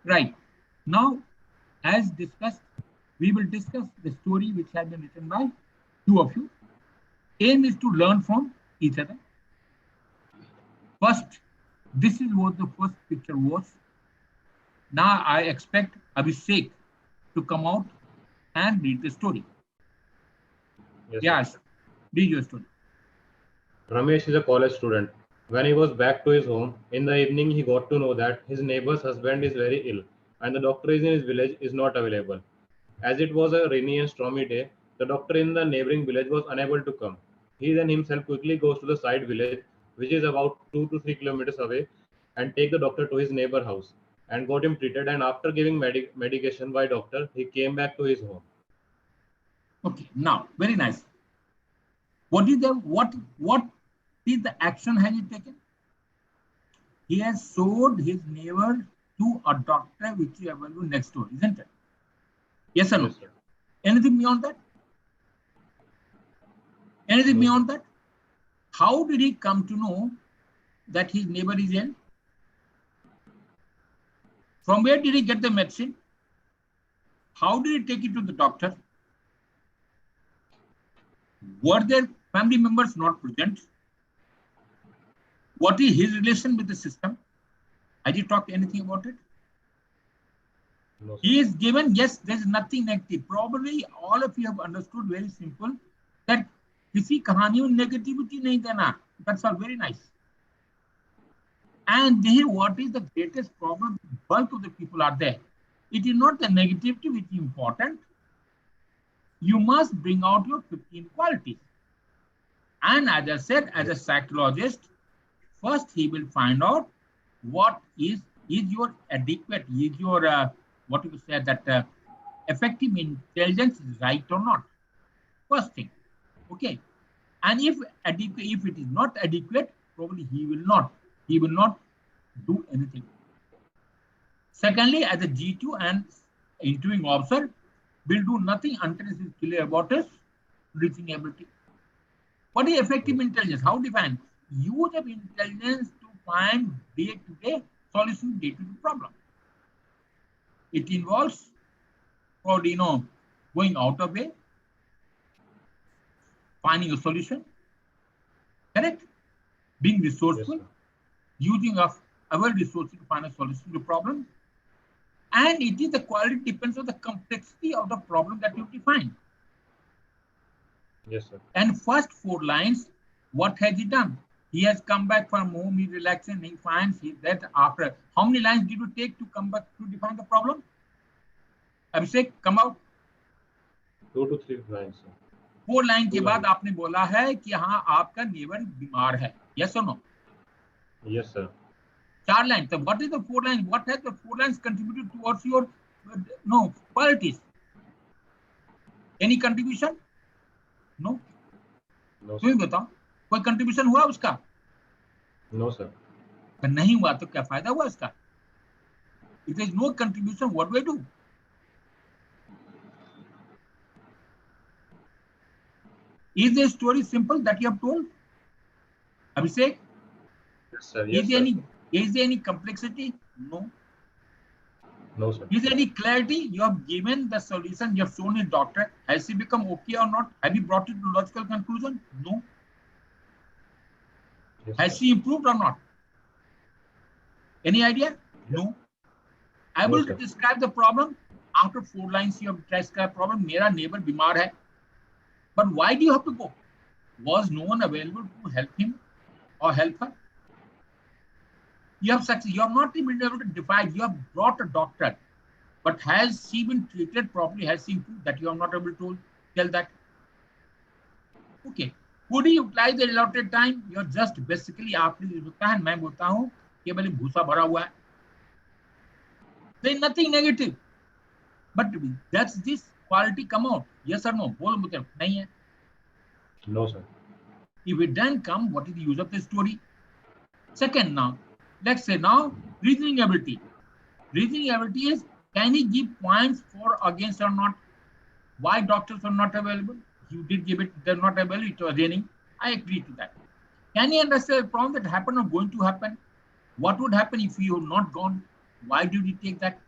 Right. Now, as discussed, we will discuss the story which has been written by two of you. Aim is to learn from each other. First, this is what the first picture was. Now I expect Abhishek to come out and read the story. Yes, read your story. Ramesh is a college student. When he was back to his home, in the evening he got to know that his neighbor's husband is very ill and the doctor is in his village is not available. As it was a rainy and stormy day, the doctor in the neighboring village was unable to come. He then himself quickly goes to the side village, which is about 2 to 3 kilometers away, and take the doctor to his neighbor house and got him treated. And after giving medication by doctor, he came back to his home. Okay, now very nice. What is the action has he taken? He has showed his neighbor to a doctor which is available next door, isn't it? Yes or no? Yes, sir. Anything beyond that? Anything beyond that? How did he come to know that his neighbor is ill? From where did he get the medicine? How did he take it to the doctor? Were their family members not present? What is his relation with the system? Has he talked anything about it? No, he is given, yes, there is nothing negative. Probably all of you have understood very simple that किसी कहानी में negativity नहीं देना. That's all very nice. And here, what is the greatest problem? Bulk of the people are there. It is not the negativity which is important. You must bring out your 15 qualities. And as I said, as a psychologist, first he will find out what is your adequate, is your what you say that effective intelligence is right or not. First thing, okay. And if it is not adequate, probably he will not do anything. Secondly, as a G2 and interviewing officer, will do nothing until it is clear about his reasoning ability. What is effective intelligence? How defined? Use of intelligence to find day-to-day solution, day-to-day problem. It involves, probably, going out of way, finding a solution, correct? Being resourceful, yes, using of our resources to find a solution to the problem. And it is the quality depends on the complexity of the problem that you define. Yes, sir. And first 4 lines, what has he done? He has come back from home, he's relaxing, he finds that after, how many lines did you take to come back to define the problem? Abhishek, come out. 2 to 3 lines, sir. 4 line के बाद आपने बोला है कि हाँ आपका neighbour बीमार है. Yes or no? Yes, sir. 4 lines. So what is the 4 lines? What has the 4 lines contributed towards your qualities? Any contribution? No. No, तुम बताओ, कोई कंट्रीब्यूशन हुआ उसका? No, sir. नहीं हुआ तो क्या फायदा हुआ इसका? If there is no contribution, what do I do? Is the story simple that you have told? Abhishek? Yes, sir. Yes, is there any complexity? No. No, sir. Is there any clarity? You have given the solution, you have shown it, doctor. Has he become okay or not? Have you brought it to logical conclusion? No. Yes, Has she improved or not? Any idea? No. Able to describe the problem? After 4 lines, you have described problem. Mera neighbor bimar hai. But why do you have to go? Was no one available to help him or help her? You have not even been able to divide. You have brought a doctor, but has she been treated properly? Has she improved? That you are not able to tell that. Okay. Could you utilize the allotted time? You are just basically आपने बोलता है, मैं बोलता हूँ केवल भूसा भरा हुआ है. There is nothing negative, but that's this quality come out. Yes or no? बोल मुझे नहीं है. No, sir. If it doesn't come, what is the use of the story? Second, now, let's say now reasoning ability. Reasoning ability is, can he give points for, against or not? Why doctors are not available? You did give it, they're not available, it was raining. I agree to that. Can he understand the problem that happened or going to happen? What would happen if you had not gone? Why did he take that?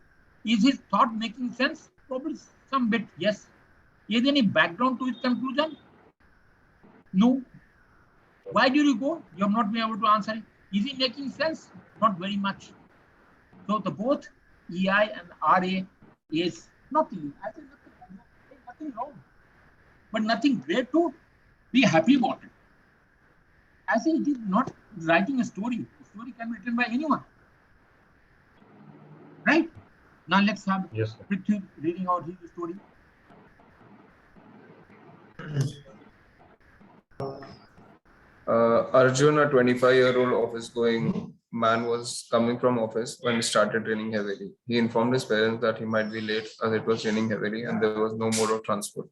Is his thought making sense? Probably some bit, yes. Is there any background to his conclusion? No. Why did you go? You have not been able to answer it. Is it making sense? Not very much. So the both EI and RA is nothing. I think nothing wrong, but nothing great to be happy about it. I say it is not writing a story. A story can be written by anyone, right? Now let's have Prithvi reading out his story. Arjun, a 25-year-old office-going man, was coming from office when it started raining heavily. He informed his parents that he might be late as it was raining heavily and there was no mode of transport.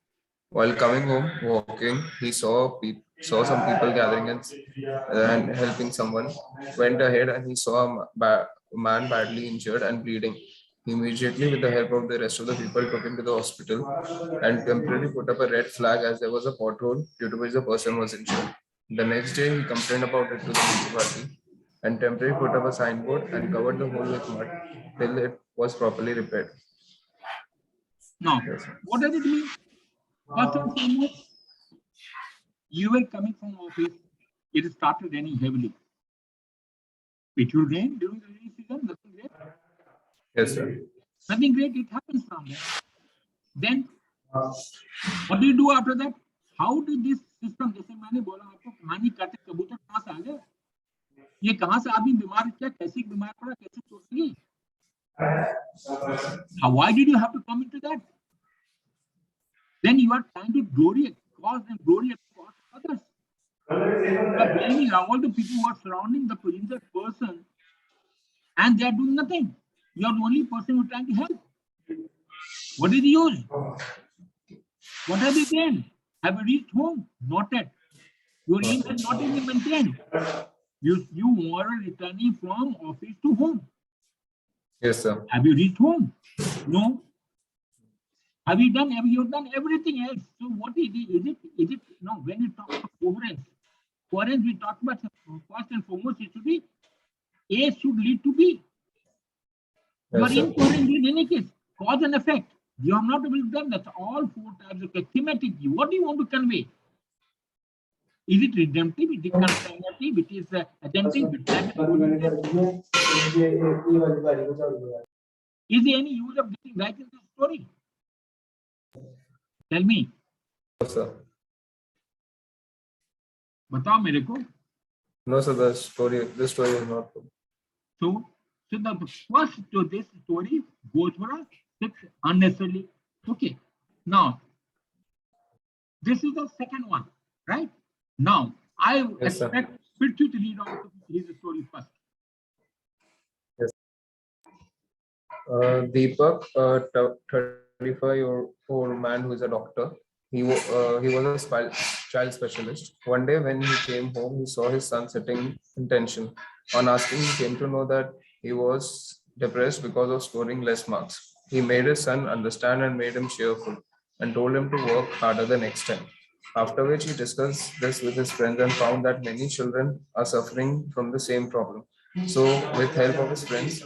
While coming home, walking, he saw some people gathering and helping someone. Went ahead and he saw a man badly injured and bleeding. He immediately, with the help of the rest of the people, took him to the hospital and temporarily put up a red flag as there was a pothole due to which the person was injured. The next day, he complained about it to the municipality and temporarily put up a signboard and covered the hole with mud till it was properly repaired. Now, what does it mean? First and foremost, you were coming from office, it started raining heavily. It will rain during the rainy season, nothing great. Yes, sir. Nothing great, it happens from there. Then, what do you do after that? How did this system, जैसे मैंने बोला आपको कहानी करते कबूतर कहाँ से आ गए? ये कहाँ से आदमी बीमार क्या कैसे बीमार पड़ा कैसे चोट लगी? Why did you have to come into that? Then you are trying to cause and glory across others. You are blaming all the people who are surrounding the injured person and they are doing nothing. You are the only person who is trying to help. What is the use? What have you gained? Have you reached home? Not yet. Your aim has not even maintained. You were returning from office to home. Yes, sir. Have you reached home? No. Have you done everything else? So what is it? No, when you talk about coherence, we talk about first and foremost, it should be A should lead to B. You are incoherent in any case, cause and effect. You have not able to done that. All four types of thematic. What do you want to convey? Is it redemptive? Is it contemplative? It is attentive? Is there any use of getting right into the story? Tell me. No, sir. बताओ मेरे को. No, sir. This story is not good. So the first to this story goes for a 6 unnecessarily. Okay. Now, this is the second one, right? Now, I expect Prithvi to read out his story first. Yes. Deepak, a 35-year-old man who is a doctor. He was a child specialist. One day when he came home, he saw his son sitting in tension. On asking, he came to know that he was depressed because of scoring less marks. He made his son understand and made him cheerful and told him to work harder the next time. After which he discussed this with his friends and found that many children are suffering from the same problem. So, with help of his friends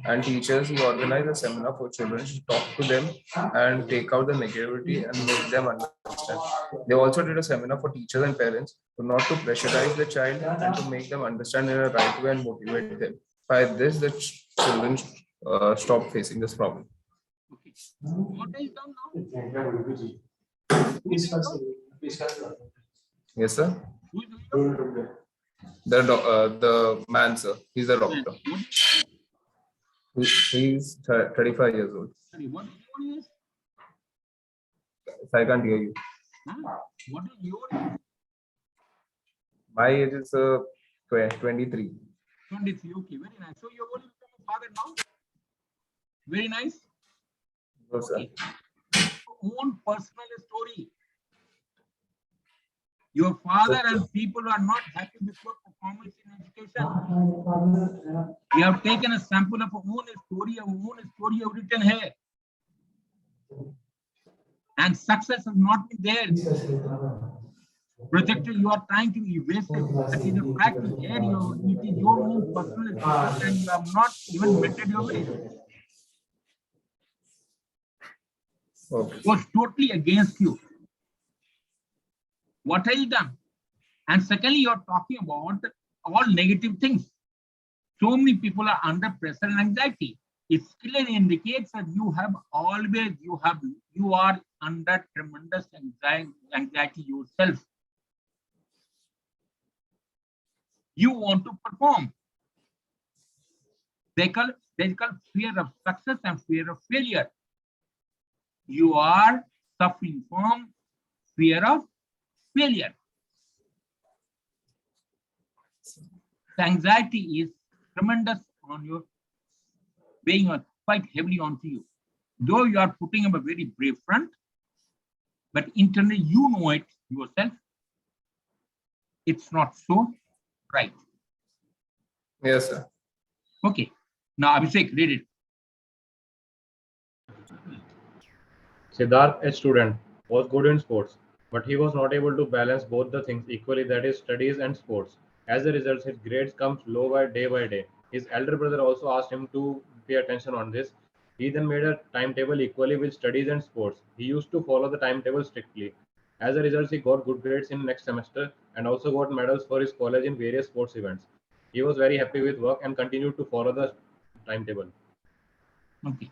and teachers, he organized a seminar for children to talk to them and take out the negativity and make them understand. They also did a seminar for teachers and parents to not to pressurize the child and to make them understand in a right way and motivate them. By this, the children stop facing this problem. Okay. What is done now? Yes, sir. The man, sir. He's a doctor. He's 35 years old. What is your age? I can't hear you. What is your age? My age is 23. 23, okay, very nice. So you're going to become a father now? Very nice. No, sir. Okay. Your own personal story. Your father and people are not happy with your performance in education. You have taken a sample of your own story you have written here. And success has not been there. Projector, you are trying to erase it. That is a fact. Here, it is your own personal story and you have not even meted your way. Okay. was totally against you. What have you done? And secondly, you're talking about all negative things. So many people are under pressure and anxiety. It clearly indicates that you are under tremendous anxiety yourself. You want to perform. They call fear of success and fear of failure. You are suffering from fear of failure. The anxiety is tremendous on your, weighing quite heavily onto you. Though you are putting up a very brave front, but internally you know it yourself. It's not so right. Yes, sir. Okay. Now, Abhishek, read it. Siddharth, a student, was good in sports, but he was not able to balance both the things equally, that is, studies and sports. As a result, his grades come low by day. His elder brother also asked him to pay attention on this. He then made a timetable equally with studies and sports. He used to follow the timetable strictly. As a result, he got good grades in next semester and also got medals for his college in various sports events. He was very happy with work and continued to follow the timetable. Okay.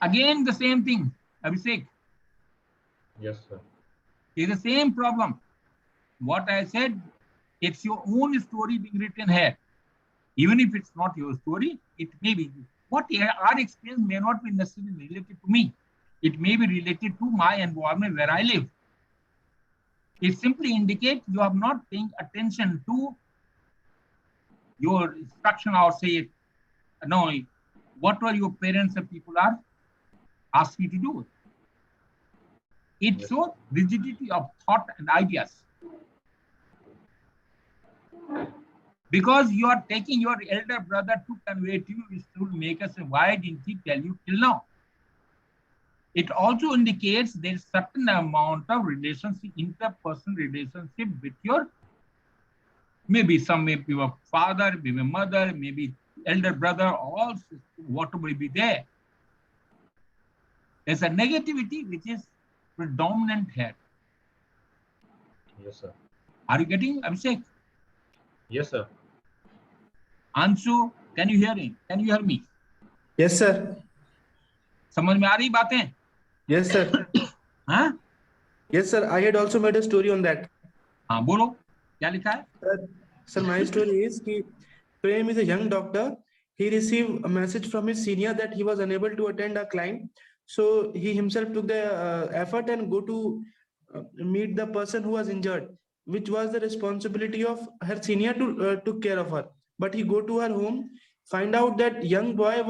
Again, the same thing, Abhishek. Yes, sir. It's the same problem. What I said, it's your own story being written here. Even if it's not your story, it may be. What our experience may not be necessarily related to me. It may be related to my environment where I live. It simply indicates you are not paying attention to your instruction or say, no, what are your parents and people are asking you to do. It shows rigidity of thought and ideas. Because you are taking your elder brother to convey to you, it should make us, why didn't he tell you till now? It also indicates there's certain amount of relationship, interpersonal relationship with your, maybe your father, maybe mother, maybe elder brother, all whatever will be there. There's a negativity which is predominant here. Yes, sir. Are you getting, Abhishek? Yes, sir. Anshu, can you hear me? Can you hear me? Yes, sir. समझ में आ रही बातें? Yes, sir. हाँ? Yes, sir. I had also made a story on that. हाँ, बोलो. क्या लिखा है? Sir, my story is कि Prem is a young doctor. He received a message from his senior that he was unable to attend a client. So he himself took the effort and go to meet the person who was injured, which was the responsibility of her senior to took care of her. But he go to her home, find out that young boy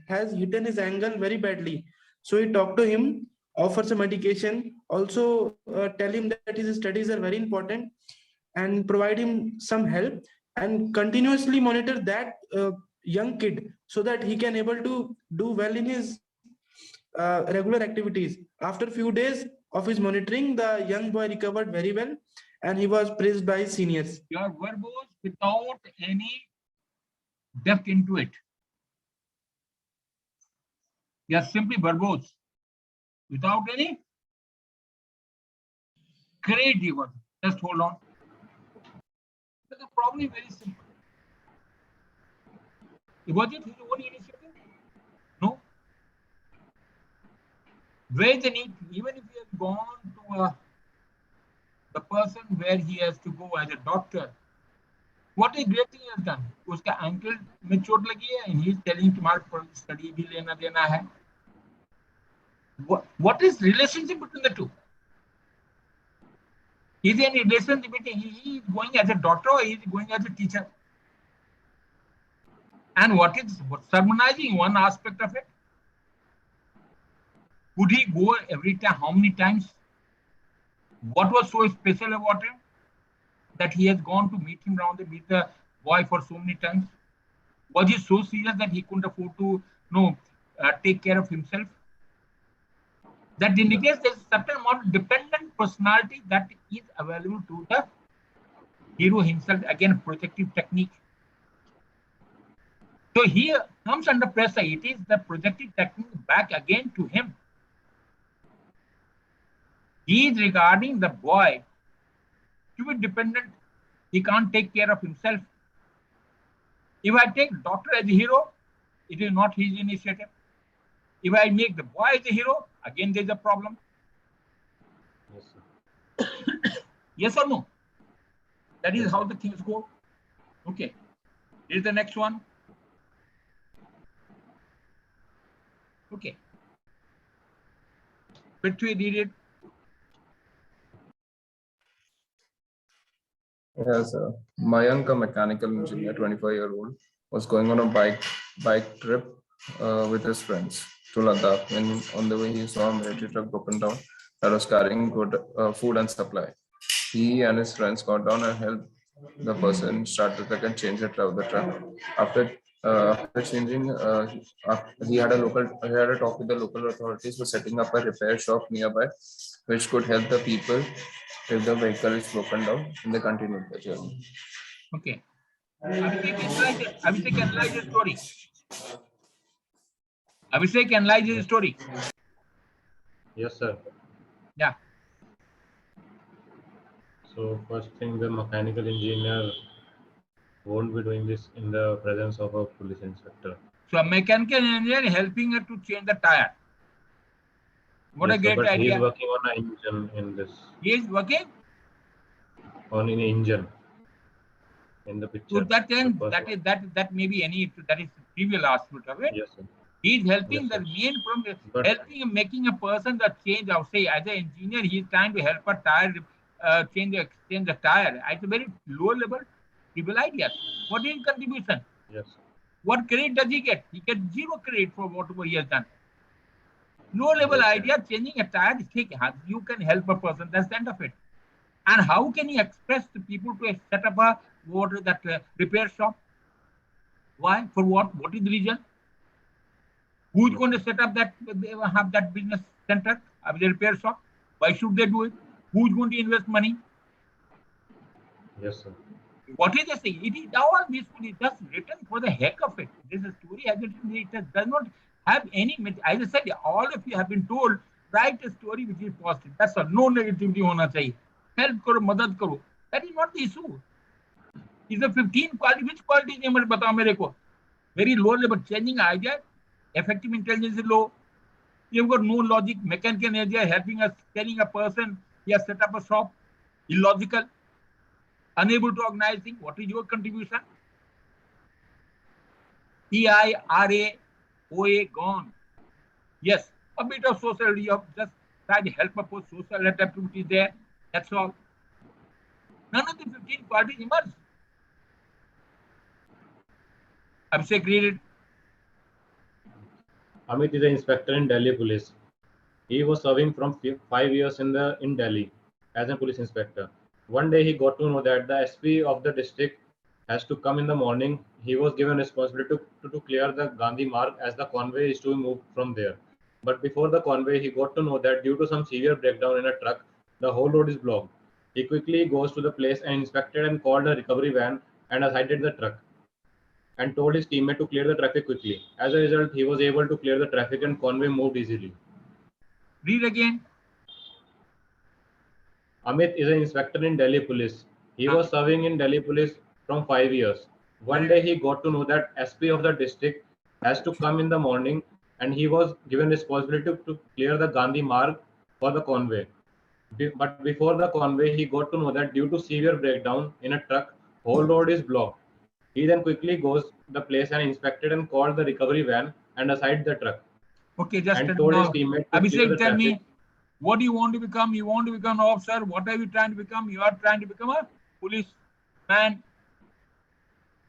has hit his ankle very badly. So he talked to him, offer some medication, also tell him that his studies are very important, and provide him some help and continuously monitor that young kid so that he can able to do well in his regular activities. After few days of his monitoring, the young boy recovered very well and he was praised by his seniors. You are verbose without any depth into it. You are simply verbose without any creative work. Just hold on. But the problem is very simple. Was it his own initiative? No. Where the need, even if he has gone to the person where he has to go as a doctor, what a great thing he has done. उसका ankle में चोट लगी है and he is telling तुम्हारे study भी लेना देना है. What is relationship between the two? Is there any relationship between he is going as a doctor or he is going as a teacher? And what sermonizing one aspect of it? Could he go every time? How many times? What was so special about him that he has gone to meet the boy for so many times? Was he so serious that he couldn't afford to take care of himself? That indicates there's a certain amount of dependent personality that is available to the hero himself. Again, projective technique. So here comes under pressure. It is the projective technique back again to him. He is regarding the boy to be dependent. He can't take care of himself. If I take doctor as a hero, it is not his initiative. If I make the boy as a hero, again there is a problem. Yes, sir. Yes or no? That is how the things go. Okay. Here's the next one. Okay. Prithvi, read it. Yes, Mayank, a mechanical engineer, 25-year-old, was going on a bike trip with his friends to Ladakh. When on the way he saw a military truck broken down that was carrying food and supply. He and his friends got down and helped the person start the truck and change the truck. After changing, he had a talk with the local authorities for setting up a repair shop nearby, which could help the people if the vehicle is broken down and they continue the journey. Okay. Abhishek, analyze the story. Abhishek, analyze the story. Yes, sir. Yeah. So first thing, the mechanical engineer won't be doing this in the presence of a police inspector. So a mechanical engineer helping her to change the tire. What Yes, a sir, great but idea. he is working on an engine in this. He is working On an engine in the picture. to that end. That may be any, that is trivial aspect of it. Yes, sir. He is helping. Yes, The sir. main problem, But helping making a person that change. I would say as an engineer, he is trying to help a tire change the tire. It's a very low level, trivial idea. What is his contribution? yes, What credit does he get? He gets zero credit for whatever he has done. Low level yes, idea, changing a tire, you can help a person. That's the end of it. And how can he express to people to set up a repair shop? Why? For what? What is the reason? Who's going to set up that? They have that business center, the repair shop. Why should they do it? Who's going to invest money? yes, sir. What is the thing? It is all this is just written for the heck of it. This story does not have any. As I said, all of you have been told, write a story which is positive. That's all. No negativity hona chahiye. Help karo, madad karo. That is not the issue. Is the 15 quality? Which quality is named? Batao mere ko. Very low level, changing idea. Effective intelligence is low. You've got no logic. Mechanical engineer helping us, telling a person he has set up a shop. Illogical. Unable to organize things. What is your contribution? EIRA, OA gone. Yes, a bit of social, you have just try to help up with social activities there. That's all. None of the 15 parties emerged. Abhishek, read it. Amit is an inspector in Delhi police. He was serving from 5 years in Delhi as a police inspector. One day he got to know that the SP of the district has to come in the morning. He was given responsibility to clear the Gandhi Marg as the convoy is to move from there. But before the convoy, he got to know that due to some severe breakdown in a truck, the whole road is blocked. He quickly goes to the place and inspected and called a recovery van and sighted the truck and told his teammate to clear the traffic quickly. As a result, he was able to clear the traffic and convoy moved easily. Read again. Amit is an inspector in Delhi police. He was serving in Delhi police from 5 years. One day he got to know that SP of the district has to come in the morning and he was given responsibility to clear the Gandhi Marg for the convoy. But before the convoy, he got to know that due to severe breakdown in a truck, whole road is blocked. He then quickly goes to the place and inspected and called the recovery van and assigned the truck. Okay, just and told his teammate to clear the Abhishek, tell traffic. me, what do you want to become? You want to become an officer? What are you trying to become? You are trying to become a policeman.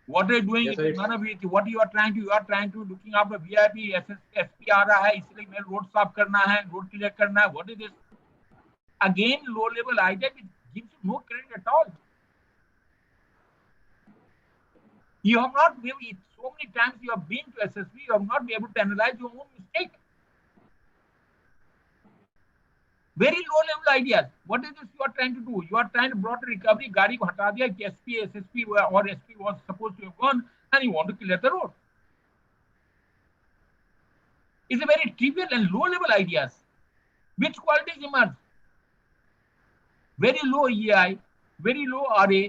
What are you doing? Yes, It is none of it. What you are trying to looking after VIP, SP आ रहा है, इसलिए मैं road साफ करना है, road clear करना है. What is this? Again, low level idea, it gives you no credit at all. You have not, so many times you have been to SSB, you have not been able to analyze your own mistake. Very low level ideas. What is this you are trying to do? You are trying to brought a recovery, गाड़ी को हटा दिया, SP, SSP or SP was supposed to have gone, and you want to clear the road. It's a very trivial and low level ideas. Which qualities emerge? very low EI, very low RA,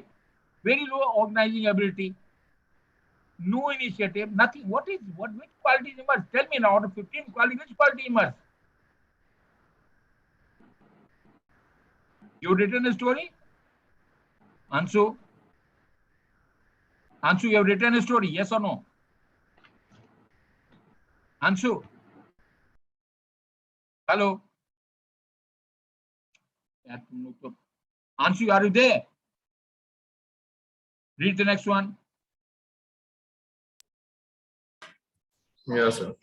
very low organizing ability, no initiative, nothing. Which qualities emerge? Tell me now, out of 15 qualities, which quality emerge? You've written a story? Anshu? Anshu, you have written a story, yes or no? Anshu? Hello? Anshu, are you there? Read the next one. Yes, sir.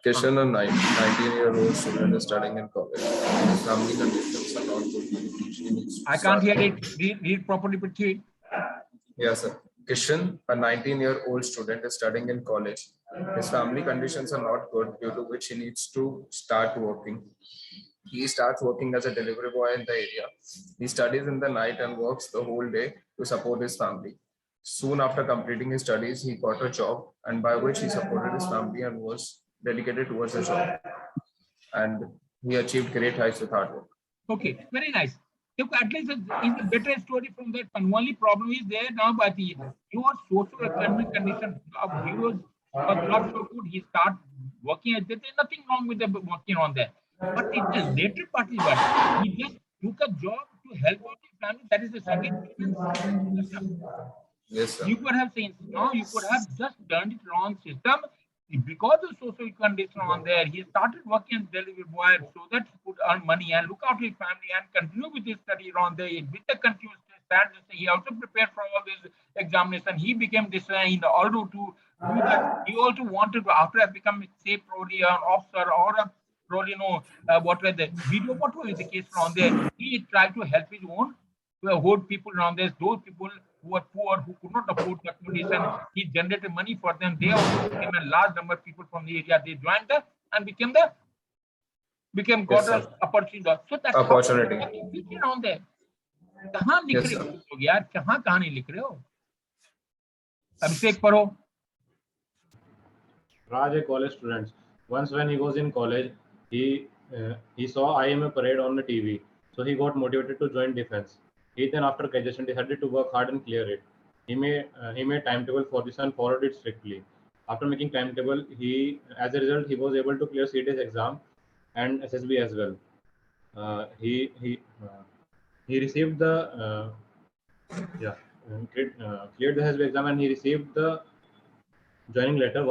Kishan, a 19-year-old student, is studying in college. His family conditions are not good. I can't hear it. Read properly, Prithvi. Yes, sir. Kishan, a 19-year-old student, is studying in college. His family conditions are not good, due to which he needs to start working. He starts working as a delivery boy in the area. He studies in the night and works the whole day to support his family. Soon after completing his studies, he got a job, and by which he supported his family and was dedicated towards the job. And he achieved great heights with hard work. Okay, very nice. Look, at least it's a better story from that one. Only problem is there now, but your socio-economic condition of heroes was not so good. He started working at that. There's nothing wrong with the working on that. But it's the later part is what he just took a job to help out his family. That is the second system. Yes, sir. You could have seen now. You could have just done it wrong system. Because of social condition on there, he started working as delivery boy so that he could earn money and look after his family and continue with his study around there. With the continuous standards, he also prepared for all this examination. He became this in order to do that. He also wanted to, after becoming, say, probably an officer or a probably what were the video, what was the case around there. He tried to help his own hold people around there, those people who were poor, who could not afford the accommodation. He generated money for them. They also became a large number of people from the area. They joined us and became got an opportunity. So that's opportunity. How you around there. कहाँ लिख रहे हो लोग यार, कहाँ कहानी लिख रहे हो? अभिषेक पढ़ो. Raj, a college student. Once when he was in college, he saw IMA parade on the TV, so he got motivated to join defense. He then, after graduation, decided to work hard and clear it. He made timetable for this and followed it strictly. After making timetable, as a result, he was able to clear CD's exam and SSB as well. He received the cleared the SSB exam, and he received the joining letter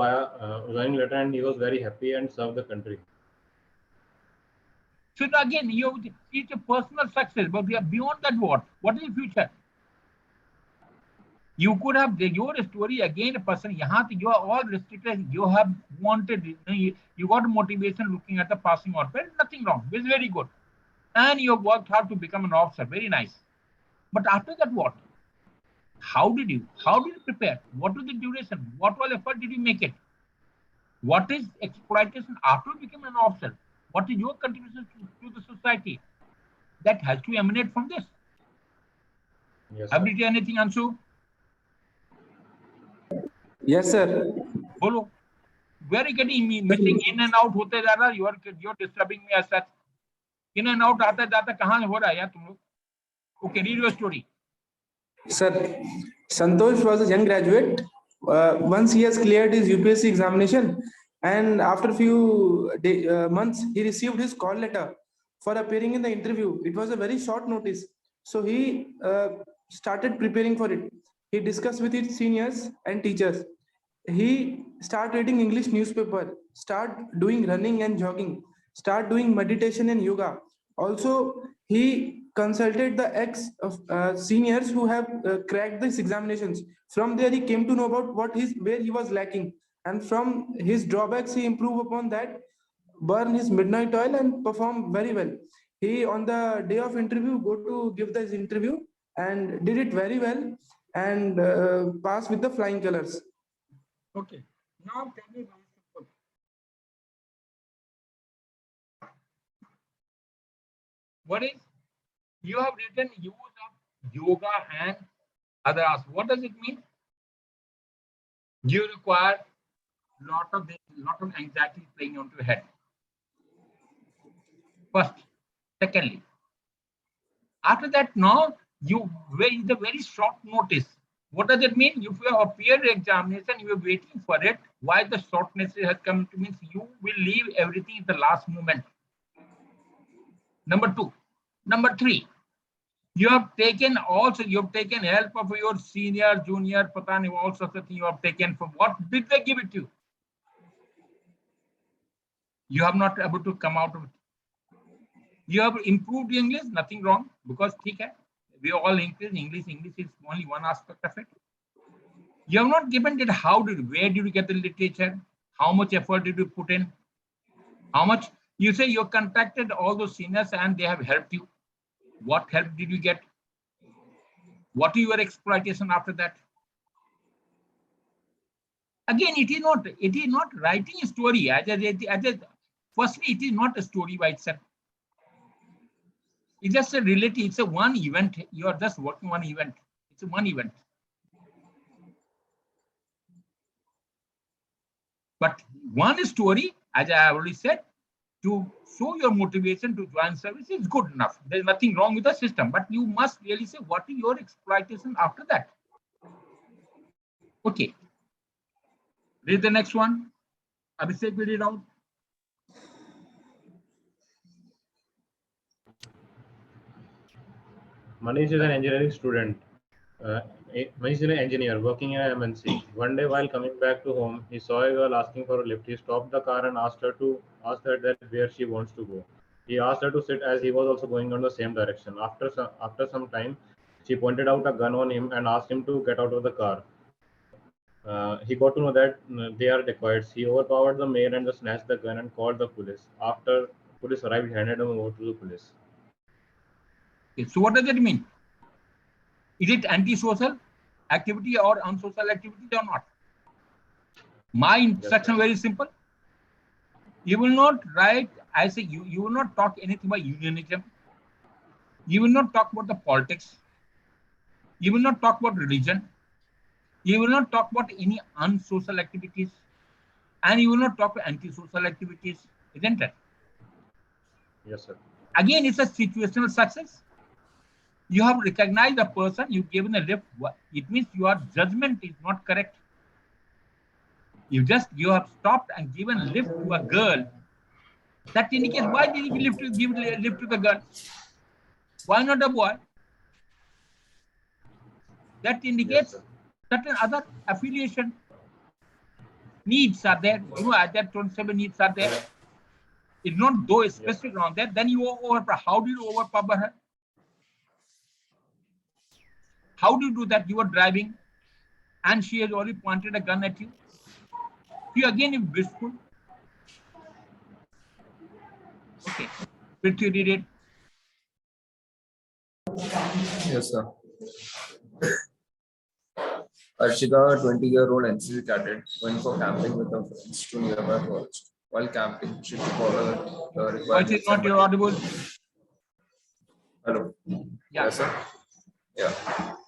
and he was very happy and served the country. So again, it's a personal success, but we are beyond that. What is the future? You could have your story again. A person, you are all restricted. You have wanted, you got motivation looking at the passing out. But nothing wrong. It's very good, and you have worked hard to become an officer. Very nice. But after that, what? How did you prepare? What was the duration? What all effort did you make it? What is exploitation after you became an officer? What is your contribution to the society? That has to emanate from this. Yes, have you done anything, Anshu? Yes, sir. Follow. Where are you getting missing in and out? होते जा रहा, you're disturbing me as such. In and out आता जाता कहाँ हो रहा है यार तुम लोग? Okay, read your story. Sir, Santosh was a young graduate. Once he has cleared his UPSC examination, and after a few months, he received his call letter for appearing in the interview. It was a very short notice, so he started preparing for it. He discussed with his seniors and teachers. He started reading English newspaper, start doing running and jogging, start doing meditation and yoga. Also, he consulted the ex seniors who have cracked these examinations. From there, he came to know about where he was lacking, and from his drawbacks, he improved upon that, burn his midnight oil, and perform very well. He, on the day of interview, go to give this interview and did it very well and passed with the flying colors. Okay. Now tell me very simple. What is you have written use of yoga and others? What does it mean? You require lot of anxiety playing onto your head. First, secondly, After that, now you wait the very short notice. What does it mean? If you appear examination, you are waiting for it. Why the shortness has come to means you will leave everything at the last moment. Number 2. Number 3. You have taken help of your senior, junior, patani, all sorts of things you have taken. For what did they give it to you? You have not able to come out of it. You have improved English, nothing wrong, because we all increase English. English is only one aspect of it. You have not given it. Where did you get the literature? How much effort did you put in? How much? You say you contacted all those seniors and they have helped you. What help did you get? What is your exploitation after that? Again, it is not writing a story. Firstly, it is not a story by itself. It's just a relative. It's a one event. You are just working one event. It's a one event. But one story, as I already said, to show your motivation to join service is good enough. There's nothing wrong with the system, but you must really say what is your exploitation after that. Okay. Read the next one. Abhishek will read out. Manish is an engineering student. Manish is an engineer working in an MNC. One day while coming back to home, he saw a girl asking for a lift. He stopped the car and asked her that where she wants to go. He asked her to sit as he was also going on the same direction. After some time, she pointed out a gun on him and asked him to get out of the car. He got to know that they are dacoits. He overpowered the mayor and snatched the gun and called the police. After police arrived, he handed him over to the police. Okay, so what does it mean? Is it antisocial activity or unsocial activity or not? My instruction very simple. You will not write, I say you will not talk anything about unionism. You will not talk about the politics. You will not talk about religion. You will not talk about any unsocial activities. And you will not talk about antisocial activities, isn't it? Yes, sir. Again, it's a situational success. You have recognized the person, you've given a lift. It means your judgment is not correct. You have stopped and given a lift to a girl. That indicates why did you give a lift to the girl? Why not a boy? That indicates certain other affiliation. Needs are there. You know, that 27 needs are there. It's not though specific on that. Then you overpower. How do you overpower her? How do you do that? You are driving and she has already pointed a gun at you. You again is blissful. Okay. Prithvi, read it. Yes, sir. Arshika, 20-year-old NCC cadet, went for camping with her friends to nearby forest. While camping, she took all her required. Voice is not audible. Hello. Yeah. Yes, sir. Yeah.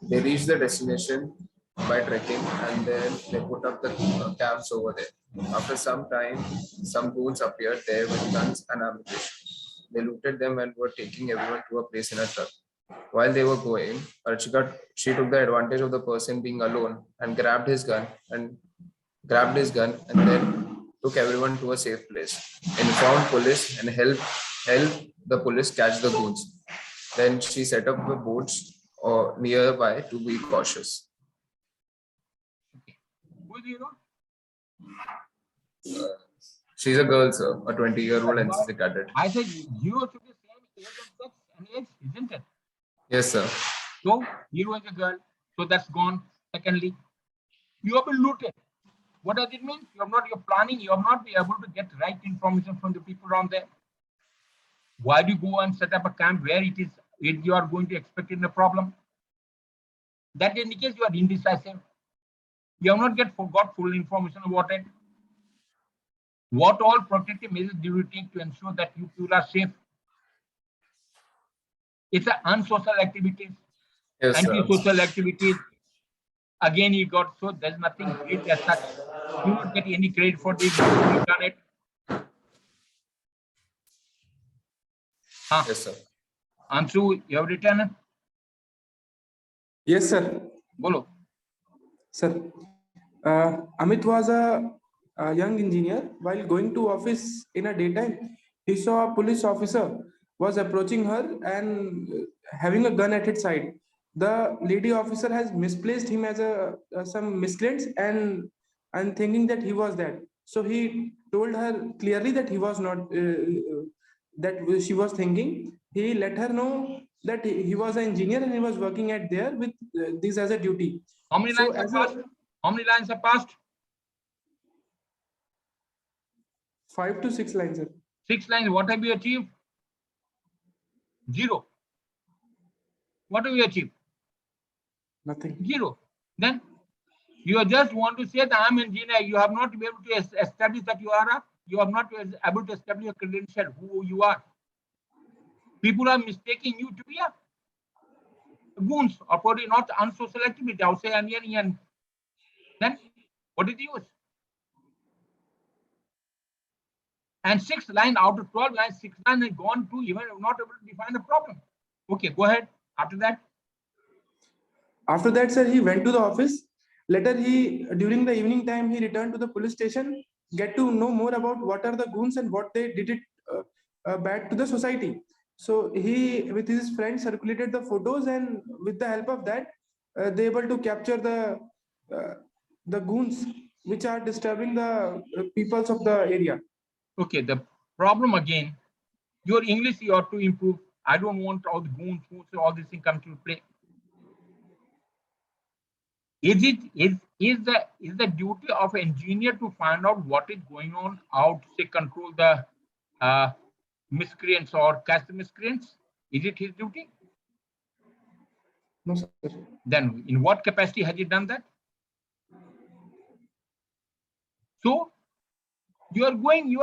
They reached the destination by trekking and then they put up the camps over there. After some time, some goons appeared there with guns and ammunition. They looted them and were taking everyone to a place in a truck. While they were going, Archika, she took the advantage of the person being alone and grabbed his gun and then took everyone to a safe place. Informed police and helped the police catch the goons. Then she set up the boats or nearby to be cautious. Who do you know? She's a girl, sir, a 20-year-old NCC cadet. I said you should be same age and sex and age, isn't it? Yes, sir. So you was a girl, so that's gone. Secondly, you have been looted. What does it mean? You're planning, you have not been able to get right information from the people around there. Why do you go and set up a camp where you are going to expect in a problem? That indicates you are indecisive. You have not got full information about it. What all protective measures do you take to ensure that you people are safe? It's an unsocial activities, Yes, antisocial activities. Again, you got, so there's nothing great as such. You don't get any credit for this. You've done it. Yes, sir. Anshu, you have written? Yes, sir. Bolo. Sir, Amit was a young engineer. While going to office in a daytime, he saw a police officer was approaching her and having a gun at his side. The lady officer has misplaced him as some miscreants and thinking that he was that. So he told her clearly that he was not that she was thinking. He let her know that he was an engineer and he was working at there with this as a duty. How many So lines have as passed? How many lines have passed? 5 to 6 lines, sir. 6 lines. What have you achieved? 0. What have you achieved? Nothing. 0. Then you just want to say that I'm an engineer. You have not been able to establish that you are you have not been able to establish your credential, who you are. People are mistaking you to be a goons or probably not unsocial activity. I'll say and then what did you use? And 6 lines out of 12 lines, 6 lines have gone to even not able to define the problem. Okay, go ahead. After that. After that, sir, he went to the office. Later, during the evening time, he returned to the police station, get to know more about what are the goons and what they did it bad to the society. So he, with his friends, circulated the photos, and with the help of that, they able to capture the goons which are disturbing the peoples of the area. Okay, the problem again, your English you have to improve. I don't want all the goons, all these things come to play. Is the duty of an engineer to find out what is going on, how to control the miscreants or catch the miscreants? Is it his duty? No, sir. Then in what capacity has he done that? So you are going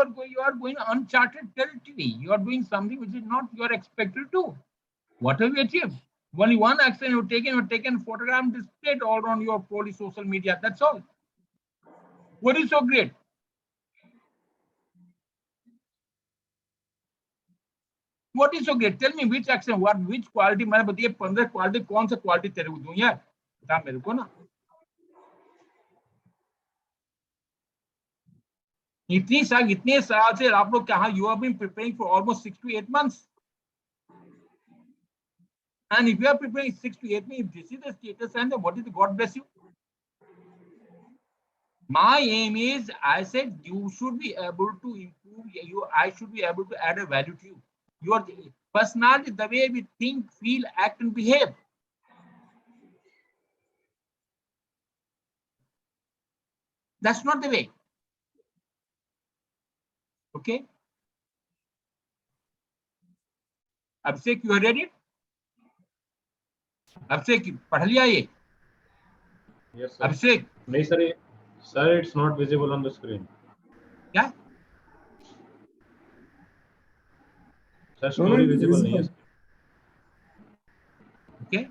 uncharted territory. You are doing something which is not you are expected to. What have you achieved? Only one action you've taken photograph and displayed all on your police social media. That's all. What is so great? What is so great? Tell me which action, which quality. मैं बताइए 15 quality कौन सा quality तेरे को दूं यार बता मेरे को ना इतने साल से आप लोग कहाँ you have been preparing for almost 6 to 8 months. And if you are preparing 6 to 8 months, if this is the status and what is the God bless you? My aim is, I said, you should be able to improve. I should be able to add a value to you. Your personality, the way we think, feel, act, and behave. That's not the way. Okay. Abhishek, you are ready? Abhishek, पढ़ लिया ये? Yes, sir. Abhishek. नहीं sir, sir, it's not visible on the screen. Yeah. Sir, story visible नहीं है. Okay.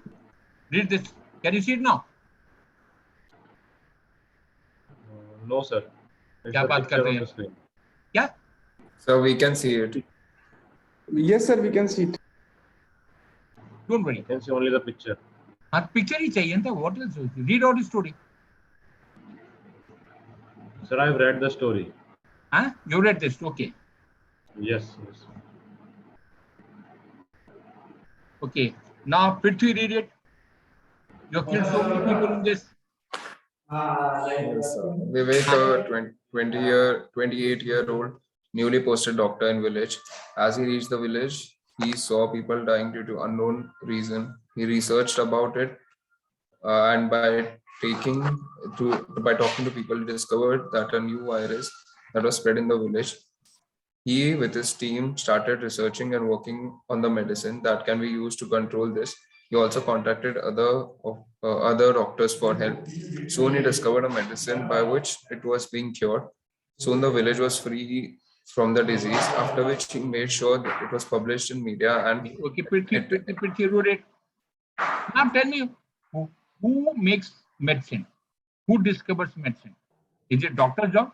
Read this. Can you see it now? No, sir. It's क्या the बात कर picture रहे on हैं? the screen. क्या? So we can see it. Yes, sir, we can see it. Don't worry. You can see only the picture. हाँ picture ही चाहिए था. What else? Read out the story. Sir, I've read the story. Huh? You read this? Okay. Yes, yes. Okay. Now, Prithvi, read it. You killed so many people in this. Yes, sir. Vivek, a 28-year-old newly posted doctor in village. As he reached the village, he saw people dying due to unknown reason. He researched about it, and by talking to people, he discovered that a new virus that was spread in the village. He, with his team, started researching and working on the medicine that can be used to control this. He also contacted other doctors for help. Soon he discovered a medicine by which it was being cured. Soon the village was free from the disease, after which he made sure that it was published in media and Okay, Prithvi, read it. Now tell me, who makes medicine? Who discovers medicine? Is it doctor's job?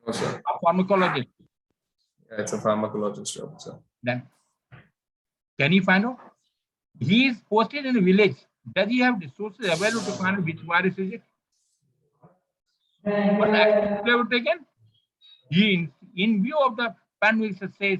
No, sir. A pharmacologist? Yeah, it's a pharmacologist job, sir. Then, Can you find out? He is posted in a village. Does he have resources available to find out which virus is it? What actions should have taken? He, in view of the pandemic success,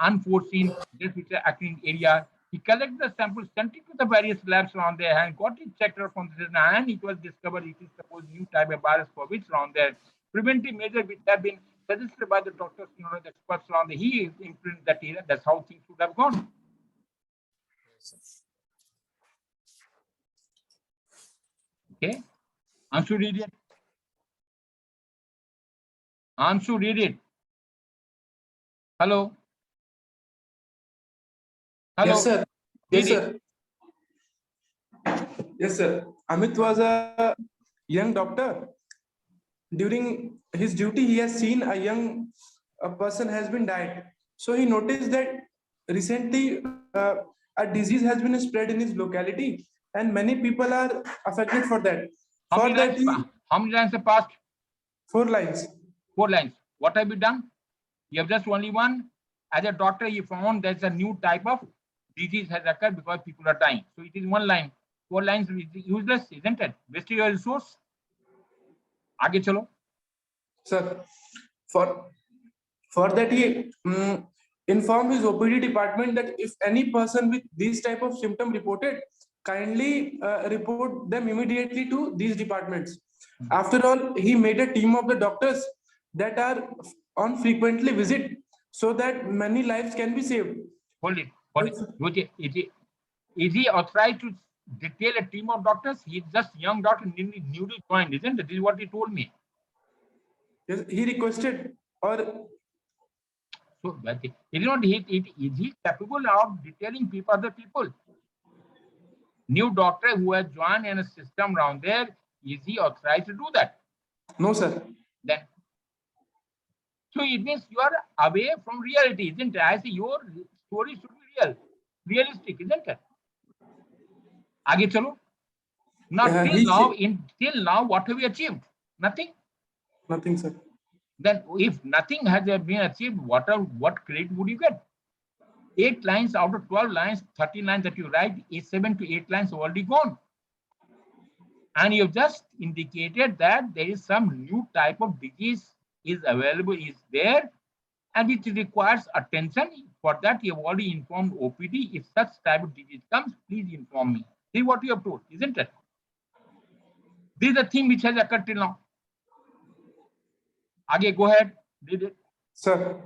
unforeseen deaths which are occurring area, he collected the samples, sent it to the various labs around there, and got it checked out from the system, and it was discovered it is supposed new type of virus for which around there. Preventive measures which have been suggested by the doctors, the experts around there, he implemented that area. That's how things should have gone. Okay, Anshu, read it. Anshu, read it. Hello. Hello. Yes, sir. Yes, sir. Yes, sir. Amit was a young doctor. During his duty, he has seen a person has been died. So he noticed that recently a disease has been spread in his locality, and many people are affected for that. How many lines have passed? 4 lines. 4 lines. What have you done? You have just only one. As a doctor, you found there's a new type of disease has occurred because people are dying. So it is 1 line. 4 lines is useless, isn't it? Wasting your resource. आगे चलो. Sir, for that he informed his OPD department that if any person with this type of symptom reported, kindly report them immediately to these departments. After all, he made a team of the doctors that are on frequently visit so that many lives can be saved. Hold it. Is he authorized to detail a team of doctors? He's just young doctor, newly joined, isn't it? This is what he told me. Yes, he requested or so is he capable of detailing other people? New doctor who has joined in a system around there, is he authorized to do that? No, sir. Then, so it means you are away from reality, isn't it? I say your story should be realistic, isn't it? आगे चलो. Now, till now, what have we achieved? Nothing. Nothing, sir. Then, if nothing has been achieved, what credit would you get? 8 lines out of 12 lines, 13 lines that you write, 7 to 8 lines already gone. And you've just indicated that there is some new type of disease is available, is there, and which requires attention. For that, you have already informed OPD. If such type of disease comes, please inform me. See what you have told, isn't it? This is the thing which has occurred till now. Again, go ahead. Read it. Sir,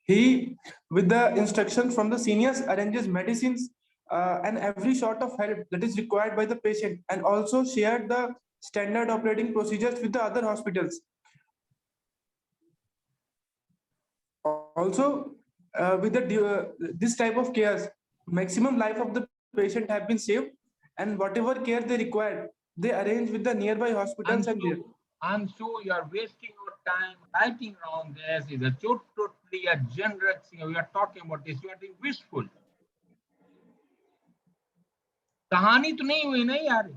he, with the instructions from the seniors, arranges medicines and every sort of help that is required by the patient, and also shared the standard operating procedures with the other hospitals. Also, with this type of cares, maximum life of the patient have been saved, and whatever care they required, they arrange with the nearby hospitals. And so you are wasting your time writing around this. Is a totally a general thing. We are talking about this. You are being wishful. कहानी तो नहीं हुई ना यार.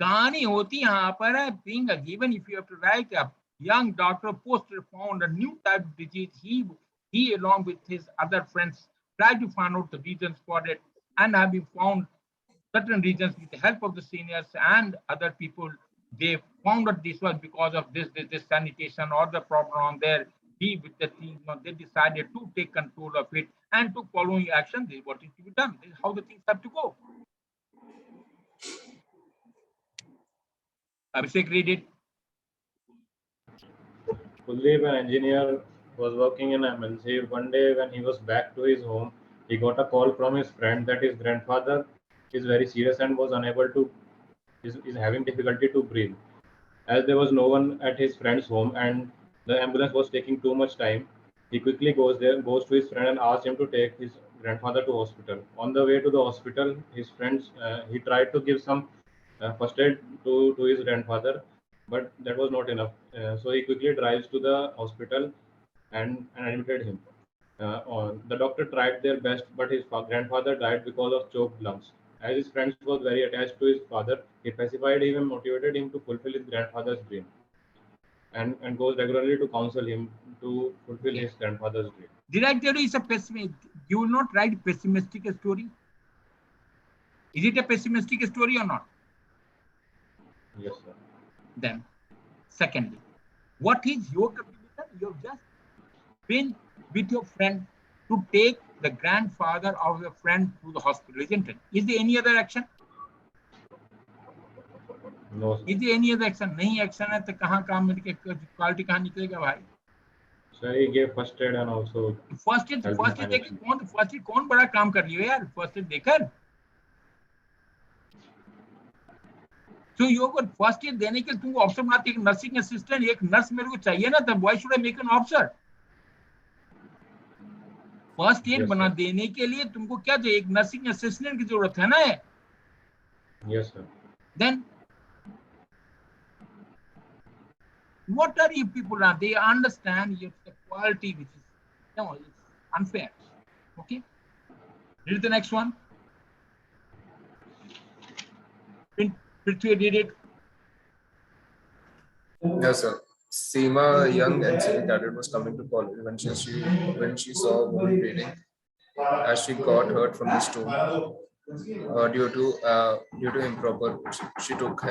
कहानी होती यहाँ पर है. Being given, if you have to write a young doctor posted found a new type of disease. He along with his other friends tried to find out the reasons for it, and have been found certain reasons with the help of the seniors and other people. They found that this was because of this sanitation or the problem on there. With the team, they decided to take control of it and to following action. This is what is to be done. This is how the things have to go. Abhishek, read it. Kuldeep, an engineer, was working in MNC. One day when he was back to his home, he got a call from his friend that his grandfather is very serious and was unable to, is having difficulty to breathe. As there was no one at his friend's home and the ambulance was taking too much time, he quickly goes to his friend and asks him to take his grandfather to hospital. On the way to the hospital, his friends, he tried to give some first aid to his grandfather, but that was not enough. So he quickly drives to the hospital and admitted him. The doctor tried their best, but his grandfather died because of choked lungs. As his friends was very attached to his father, he pacified him and motivated him to fulfill his grandfather's dream, and goes regularly to counsel him to fulfill his grandfather's dream. Did I tell you it's a pessimistic? You will not write pessimistic story. Is it a pessimistic story or not? Yes, sir. Then, secondly, what is your contribution? You have just been with your friend to take the grandfather of your friend to the hospital, isn't it? Is there any other action? No, sir. Is there any other action? नहीं action है तो कहाँ काम medical quality कहाँ निकलेगा भाई? Sir, he gave first aid and also first aid देकर कौन बड़ा काम कर रही हो यार? फर्स्ट एड देकर तो यो को फर्स्ट एड देने के लिए तुमको ऑफिसर बनाते, एक नर्सिंग असिस्टेंट, एक नर्स मेरे को चाहिए ना, तब why should I make an officer? First aid बना देने के लिए तुमको क्या चाहिए? एक नर्सिंग असिस्टेंट की जरूरत है ना? Yes, sir. Then what are you people are? They understand your quality, which is it's unfair. Okay. Read the next one. Prithvi did it. Yes, sir. Seema, a young NCT cadet, was coming to college when she saw a woman bleeding as she got hurt from the stone. Due to improper, she took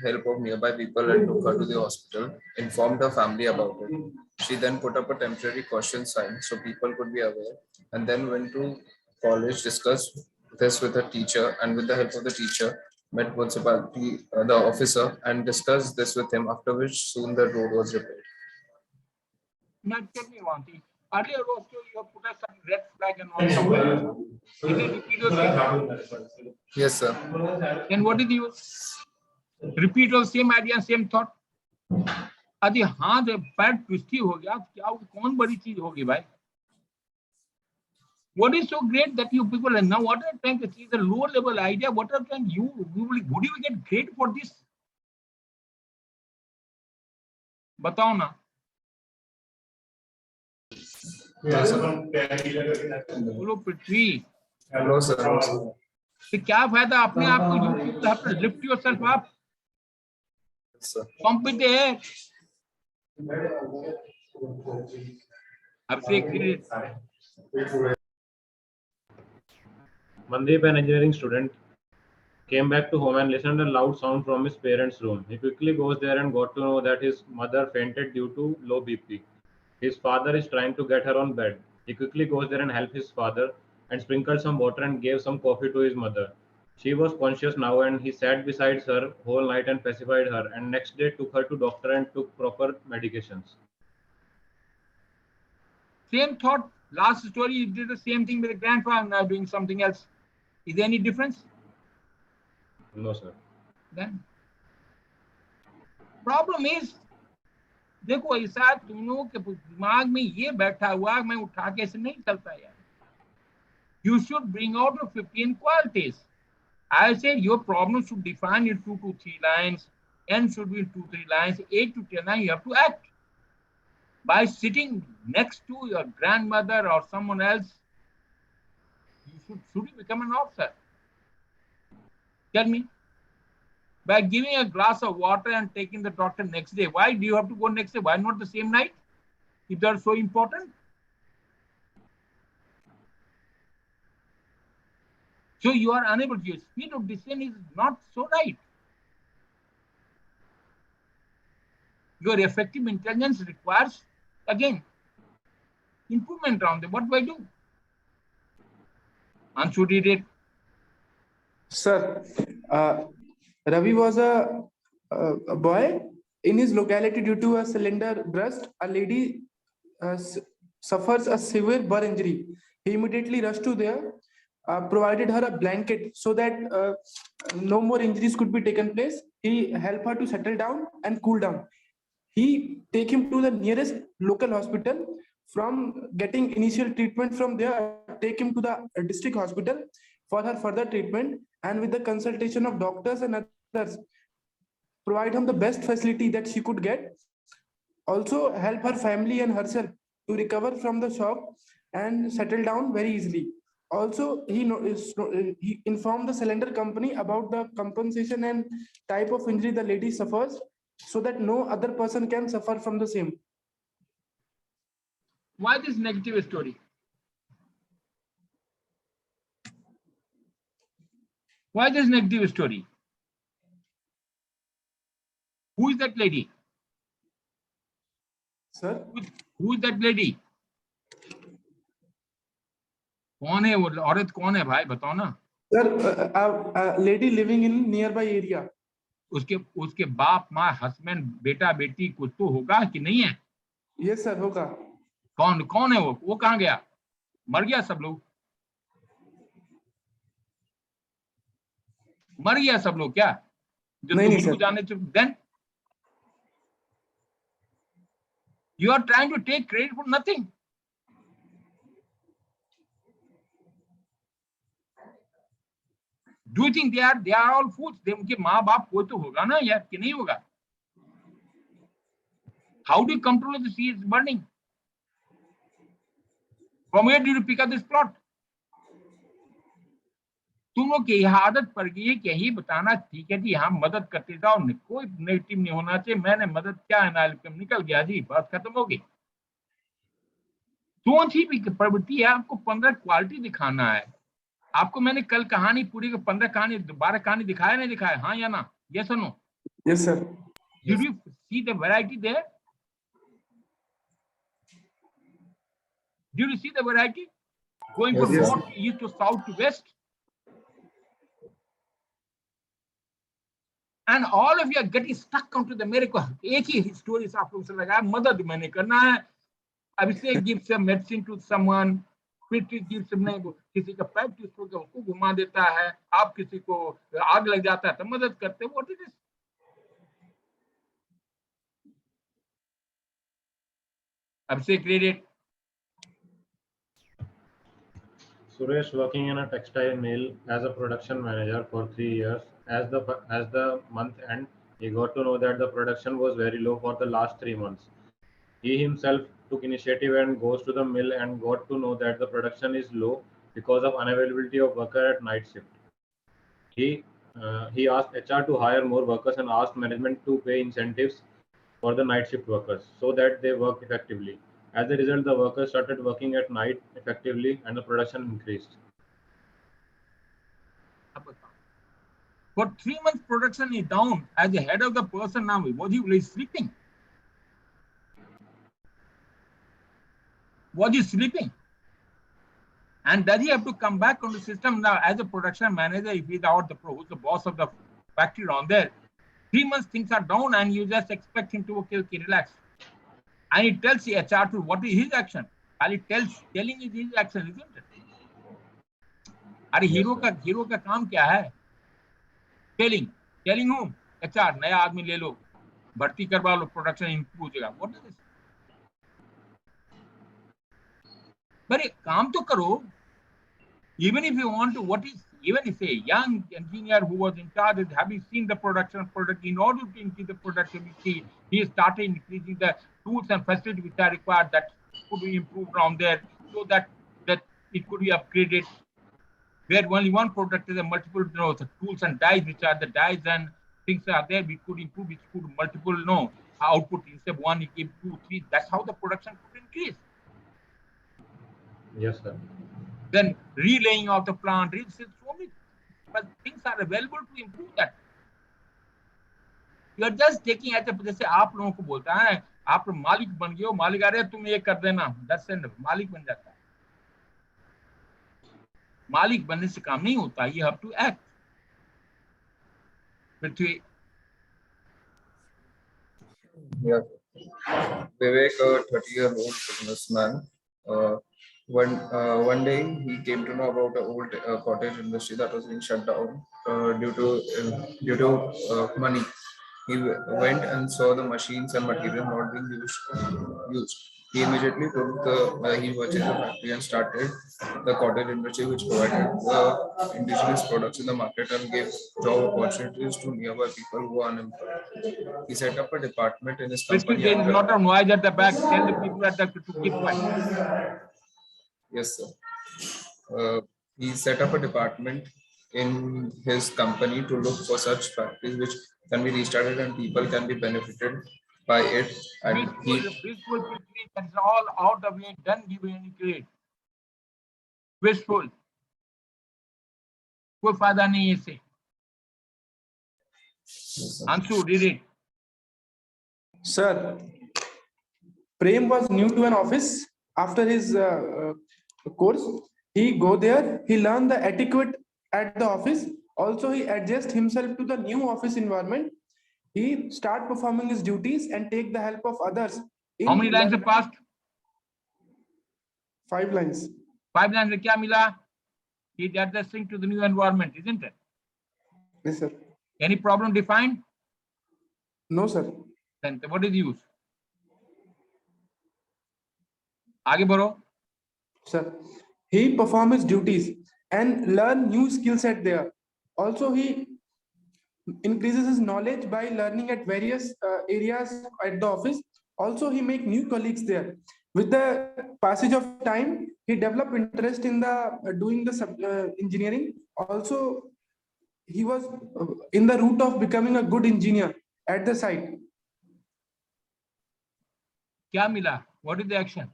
help of nearby people and took her to the hospital. Informed her family about it. She then put up a temporary caution sign so people could be aware, and then went to college, discussed this with her teacher, and with the help of the teacher, met municipality the officer and discussed this with him. After which, soon the road was repaired. Now tell me one thing. Earlier also you have put up some red flag and all. Did you repeat the same? Yes, sir. Then what did you repeat all same idea and same thought? अरे हाँ जब पैर twisty हो गया क्या कौन बड़ी चीज होगी भाई? What is so great that you people are now what are trying to see the lower level idea? What are trying would you get great for this? बताओ ना. Yes, sir. बोलो पृथ्वी. No, sir. तो क्या फायदा अपने आप को you have to lift yourself up. Yes, sir. Pump with the air. Abhishek, Mandeep, an engineering student, came back to home and listened a loud sound from his parents' room. He quickly goes there and got to know that his mother fainted due to low BP. His father is trying to get her on bed. He quickly goes there and helps his father and sprinkled some water and gave some coffee to his mother. She was conscious now and he sat beside her whole night and pacified her, and next day took her to doctor and took proper medications. same thought. Last story, you did the same thing with the grandfather, now doing something else. Is there any difference? No, sir. Then problem is, देखो ऐसा तुम लोगों के दिमाग में ये बैठा हुआ मैं उठा के ऐसे नहीं चलता यार. You should bring out your 15 qualities. I say your problem should define in 2 to 3 lines. N should be in 2-3 lines. 8 to 10 lines you have to act. By sitting next to your grandmother or someone else, should you become an officer? Tell me. By giving a glass of water and taking the doctor next day. Why do you have to go next day? Why not the same night? If they are so important. So you are unable to. Your speed of decision is not so right. Your effective intelligence requires, again, improvement around them. What do I do? Anshu did it. Sir, Ravi was a boy in his locality due to a cylinder burst. A lady suffers a severe burn injury. He immediately rushed to there, provided her a blanket so that no more injuries could be taken place. He helped her to settle down and cool down. He take him to the nearest local hospital. From getting initial treatment from there, take him to the district hospital for her further treatment, and with the consultation of doctors and others, provide him the best facility that she could get. Also help her family and herself to recover from the shock and settle down very easily. Also, he informed the cylinder company about the compensation and type of injury the lady suffers, so that no other person can suffer from the same. Why this negative story? Why this negative story? Who is that lady? Sir? Who is that lady? कौन है वो औरत? कौन है भाई बताओ ना? Sir, a lady living in nearby area. उसके बाप माँ हस्बैंड बेटा बेटी कुछ तो होगा कि नहीं है? Yes sir, होगा. कौन है वो कहाँ गया? मर गया सब लोग? मर गया सब लोग क्या? जो तुम लोग जाने चुप. Then you are trying to take credit for nothing. Do you think they are all fools? उनके माँ बाप कोई तो होगा ना यार कि नहीं होगा? How do you control the sea is burning? From where did you pick up this plot? तुम लोग की यह आदत पड़ गई है कि यही बताना ठीक है जी, हम मदद करते जाओ, कोई नेगेटिव नहीं होना चाहिए. मैंने मदद क्या एनालिसिस निकल गया जी, बात खत्म हो गई. कौन सी भी प्रवृत्ति है, आपको 15 क्वालिटी दिखाना है. आपको मैंने कल कहानी पूरी 15 कहानी 12 कहानी दिखाया नहीं दिखाया? हाँ या ना? यस और no? Yes sir. Did you see the variety there? Did you see the variety? Going from north to east to south to west. And all of you are getting stuck onto the miracle. एक ही stories आप लोगों से लगा मदद मैंने करना है. अभिषेक gives some medicine to someone. Retd gives some किसी का पैर टूट गया उसको घुमा देता है. आप किसी को आग लग जाता है तो मदद करते. What is this? Abhishek, read it. Suresh working in a textile mill as a production manager for 3 years. As the month end, he got to know that the production was very low for the last 3 months. He himself took initiative and goes to the mill and got to know that the production is low because of unavailability of worker at night shift. He asked HR to hire more workers and asked management to pay incentives for the night shift workers so that they work effectively. As a result, the workers started working at night effectively and the production increased. For 3 months, production is down. As the head of the person now, was he sleeping? Was he sleeping? And does he have to come back on the system now as a production manager if he's out who's the boss of the factory down there? 3 months things are down and you just expect him to okay, relax. And he tells the HR to what is his action? And he telling is his action, isn't it? अरे hero का काम क्या है? Telling whom? HR नया आदमी ले लो, भर्ती करवा लो, प्रोडक्शन इंप्रूव हो जाएगा. What is this? But काम तो करो. Even if you want to, even if a young engineer who was in charge of having seen the product, in order to increase the productivity, he started increasing the tools and facilities which are required that could be improved around there so that it could be upgraded. Where only one product is a multiple the tools and dies, which are the dies and things are there, we could improve, which could multiple output instead of 1, it gave 2, 3. That's how the production could increase. Yes, sir. Then relaying of the plant, so many things are available to improve that. You are just taking at जैसे आप लोगों को बोलता है आप मालिक बन गए हो, मालिक आ रहे तुम ये कर देना, that's enough, मालिक बन जाता है. मालिक बनने से काम नहीं होता, you have to act. Prithvi. Yeah. Vivek, a 30-year-old businessman. One day he came to know about the old cottage industry that was being shut down due to money. He went and saw the machines and material not being used. He immediately he purchased the factory and started the cottage industry, which provided the indigenous products in the market and gave job opportunities to nearby people who are unemployed. He set up a department in his company. There is a lot of noise at the back. Tell the people at the to keep quiet. Yes, sir. He set up a department in his company to look for such factories which can be restarted and people can be benefited by it, and wishful thinking, that's all out of it, don't give any credit. Wishful, कोई फायदा नहीं है इससे. Anshu, did it? Sir, Prem was new to an office after his course. He go there, he learn the etiquette at the office. Also, he adjust himself to the new office environment. He start performing his duties and take the help of others. How many lines have passed? 5 lines. 5 lines में क्या मिला? He's adjusting to the new environment, isn't it? Yes, sir. Any problem defined? No, sir. Then what is the use? आगे बढ़ो. Sir, he perform his duties and learn new skill set there. Also, he increases his knowledge by learning at various areas at the office. Also, he make new colleagues there. With the passage of time, he developed interest in the doing the engineering. Also, he was in the route of becoming a good engineer at the site. क्या मिला? What is the action?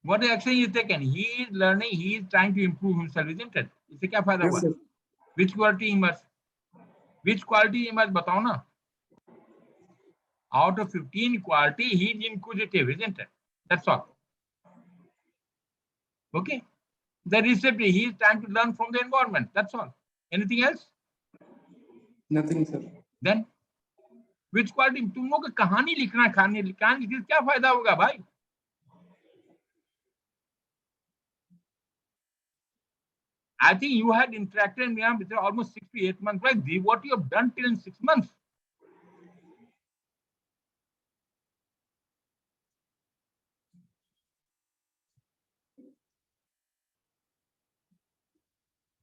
What action is taken? He is learning, he is trying to improve himself, isn't it? इससे क्या फायदा हुआ? Which quality emerged? Which quality emerged? बताओ ना. Out of 15 quality, he is inquisitive, isn't it? That's all. Okay. The receptive, he is trying to learn from the environment. That's all. Anything else? Nothing, sir. Then, which quality? तुम लोग कहानी लिखना, कहानी लिखने क्या फायदा होगा भाई? I think you had interacted with almost 6 to 8 months, right? What you have done till in 6 months?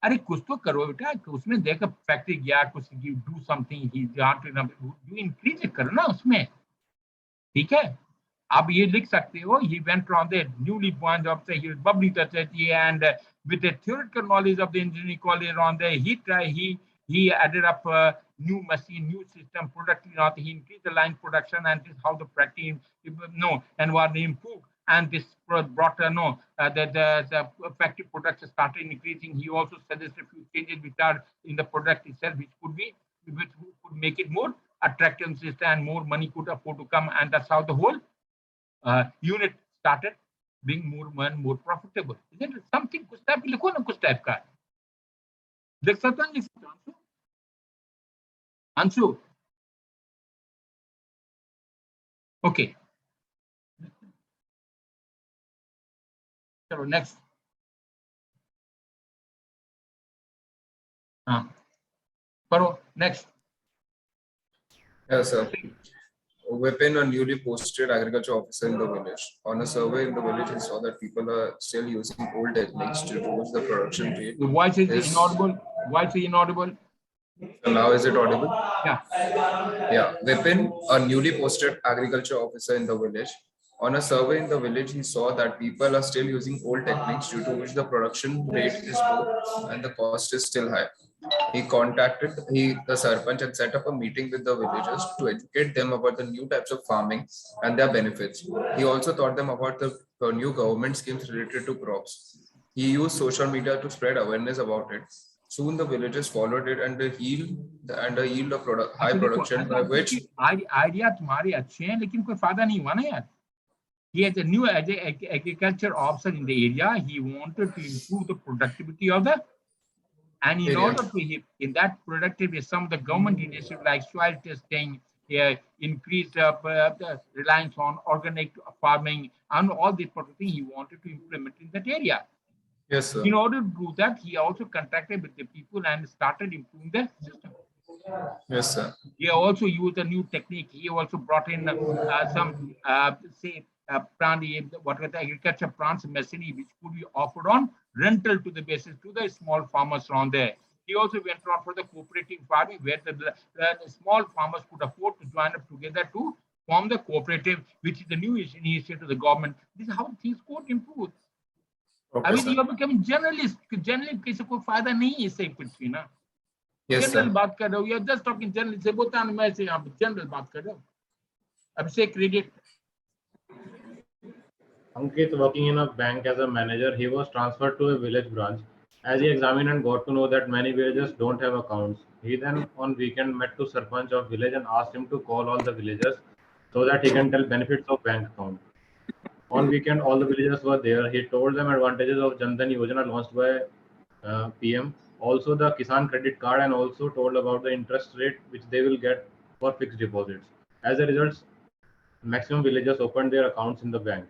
अरे कुछ तो करो बेटा, उसमें देखो फैक्ट्री गया, कुछ do something, he do increase करो ना उसमें, ठीक है? आप ये लिख सकते हो, he went from the newly born job, say he was bubbly touchy, and with the theoretical knowledge of the engineering college on there, he added up a new machine, new system, productivity, he increased the line production, and this is how the practice, and what they improved. And this brought the factory production started increasing. He also suggested a few changes which are in the product itself, which could make it more attractive system and more money could afford to come. And that's how the whole unit started being more profitable. Isn't it? Something कुछ type लिखो ना, कुछ type का देख सकते हैं Anshu. Okay. चलो next. Paro, next. Yes, sir. Vipin, a newly posted agriculture officer in the village. On a survey in the village, he saw that people are still using old techniques to reduce the production rate. The voice is inaudible. Voice is inaudible. So now is it audible? Yeah. Yeah. Vipin, a newly posted agriculture officer in the village. On a survey in the village, he saw that people are still using old techniques due to which the production rate is low and the cost is still high. He contacted the Sarpanch and set up a meeting with the villagers to educate them about the new types of farming and their benefits. He also taught them about the new government schemes related to crops. He used social media to spread awareness about it. Soon the villagers followed it and a yield of high production by which idea तुम्हारे अच्छे हैं लेकिन कोई फायदा नहीं हुआ ना यार. He has a new agriculture officer in the area. He wanted to improve the productivity of the, and in order to in that productivity, some of the government initiatives like soil testing, increased the reliance on organic farming, and all these sort of things he wanted to implement in that area. Yes, sir. In order to do that, he also contacted with the people and started improving the system. Yes, sir. He also used a new technique. He also brought in some agriculture plants machinery which could be offered on rental to the basis to the small farmers around there. He also went on for the cooperative farming where the small farmers could afford to join up together to form the cooperative, which is the new initiative to the government. This is how things could improve. Okay, I mean, sir. you are becoming journalist. Generally, किसी को फायदा नहीं है इससे कुछ भी ना. Yes, general sir. बात कर रहे हो, या जस्ट टॉकिंग जनरल से बोलता है, मैं से आप जनरल बात कर रहे हो. अभिषेक credit. Ankit, working in a bank as a manager, he was transferred to a village branch. As he examined and got to know that many villagers don't have accounts, he then on weekend met to Sarpanch of village and asked him to call all the villagers so that he can tell benefits of bank account. On weekend, all the villagers were there. He told them advantages of Jan Dhan Yojana launched by PM, also the Kisan credit card, and also told about the interest rate which they will get for fixed deposits. As a result, maximum villagers opened their accounts in the bank.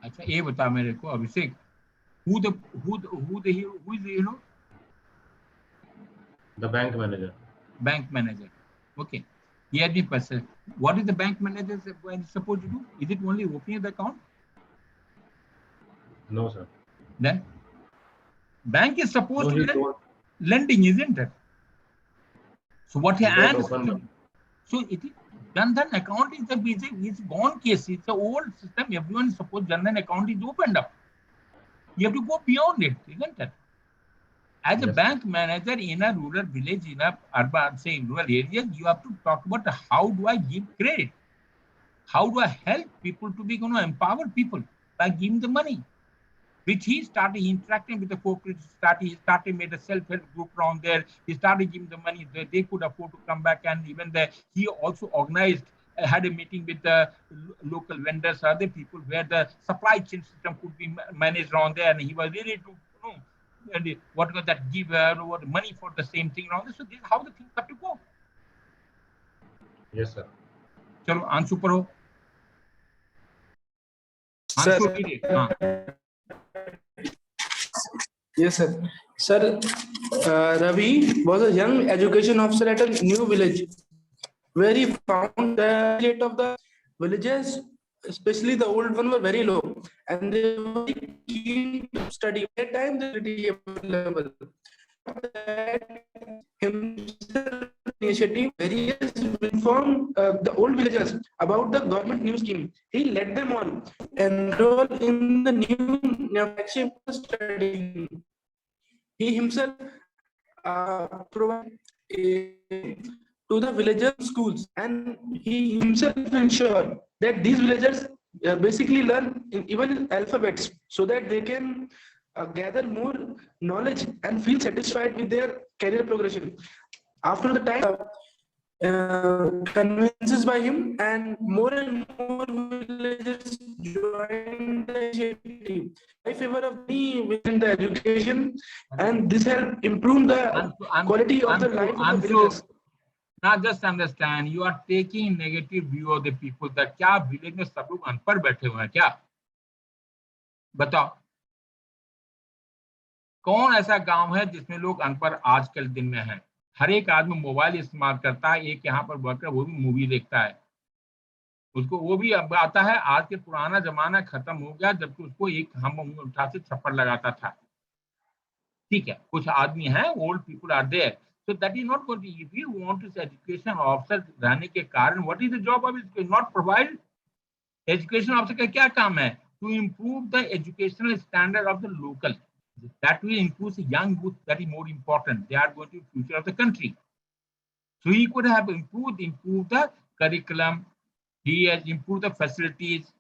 अच्छा ये बता मेरे को अभिषेक, who is the hero? The bank manager. Bank manager. Okay. He had been person. What is the bank manager supposed to do? Is it only opening the account? No, sir. Then bank is supposed No, to he lend, told. lending, isn't it? So what he He got and open. so it is Jan Dhan account is it's gone case. It's an old system. Everyone suppose Jan Dhan account is opened up. You have to go beyond it, isn't it? As a Yes, bank manager in a rural village, in a urban, say rural area, you have to talk about how do I give credit? How do I help people to be empower people by giving the money? Which he started interacting with the corporate, he started made a self-help group around there. He started giving the money that they could afford to come back, and even he also organized, had a meeting with the local vendors, other people, where the supply chain system could be managed around there, and he was ready to and what was that give money for the same thing around there. So this is how the things have to go. Yes, sir. Chalo, Anshu paro. Sir. Anshu did it. Yes, sir. Sir, Ravi was a young education officer at a new village where he found the rate of the villages, especially the old one, were very low, and they were very keen to study. At that time, the pretty available. Himself initiative various inform the old villagers about the government new scheme. He led them on enroll in the new flagship study. He himself provided to the villagers schools, and he himself ensured that these villagers basically learn even alphabets so that they can gather more knowledge and feel satisfied with their career progression. After the time convinces by him, and more villagers join the initiative in favor of me within the education, and this helped improve the quality of the life of the villagers. Now just understand, you are taking negative view of the people that क्या village में सब लोग अनपढ़ बैठे हुए हैं क्या? बताओ कौन ऐसा गांव है जिसमें लोग अनपढ़ आजकल दिन में हैं? हर एक आदमी मोबाइल इस्तेमाल करता है, एक यहाँ पर वर्कर वो भी मूवी देखता है, उसको वो भी अब आता है। आज के पुराना जमाना खत्म हो गया जबकि उसको एक हम उठा से थप्पड़ लगाता था, ठीक है? कुछ आदमी हैं, old people are there, so that is not going to, if you want to education officer रहने के कारण, what is the job of it? Not provide education officer का क्या काम है? To improve the educational standard of the local. That will improve the young youth. That is more important. They are going to be the future of the country. So he could have improved the curriculum. He has improved the facilities.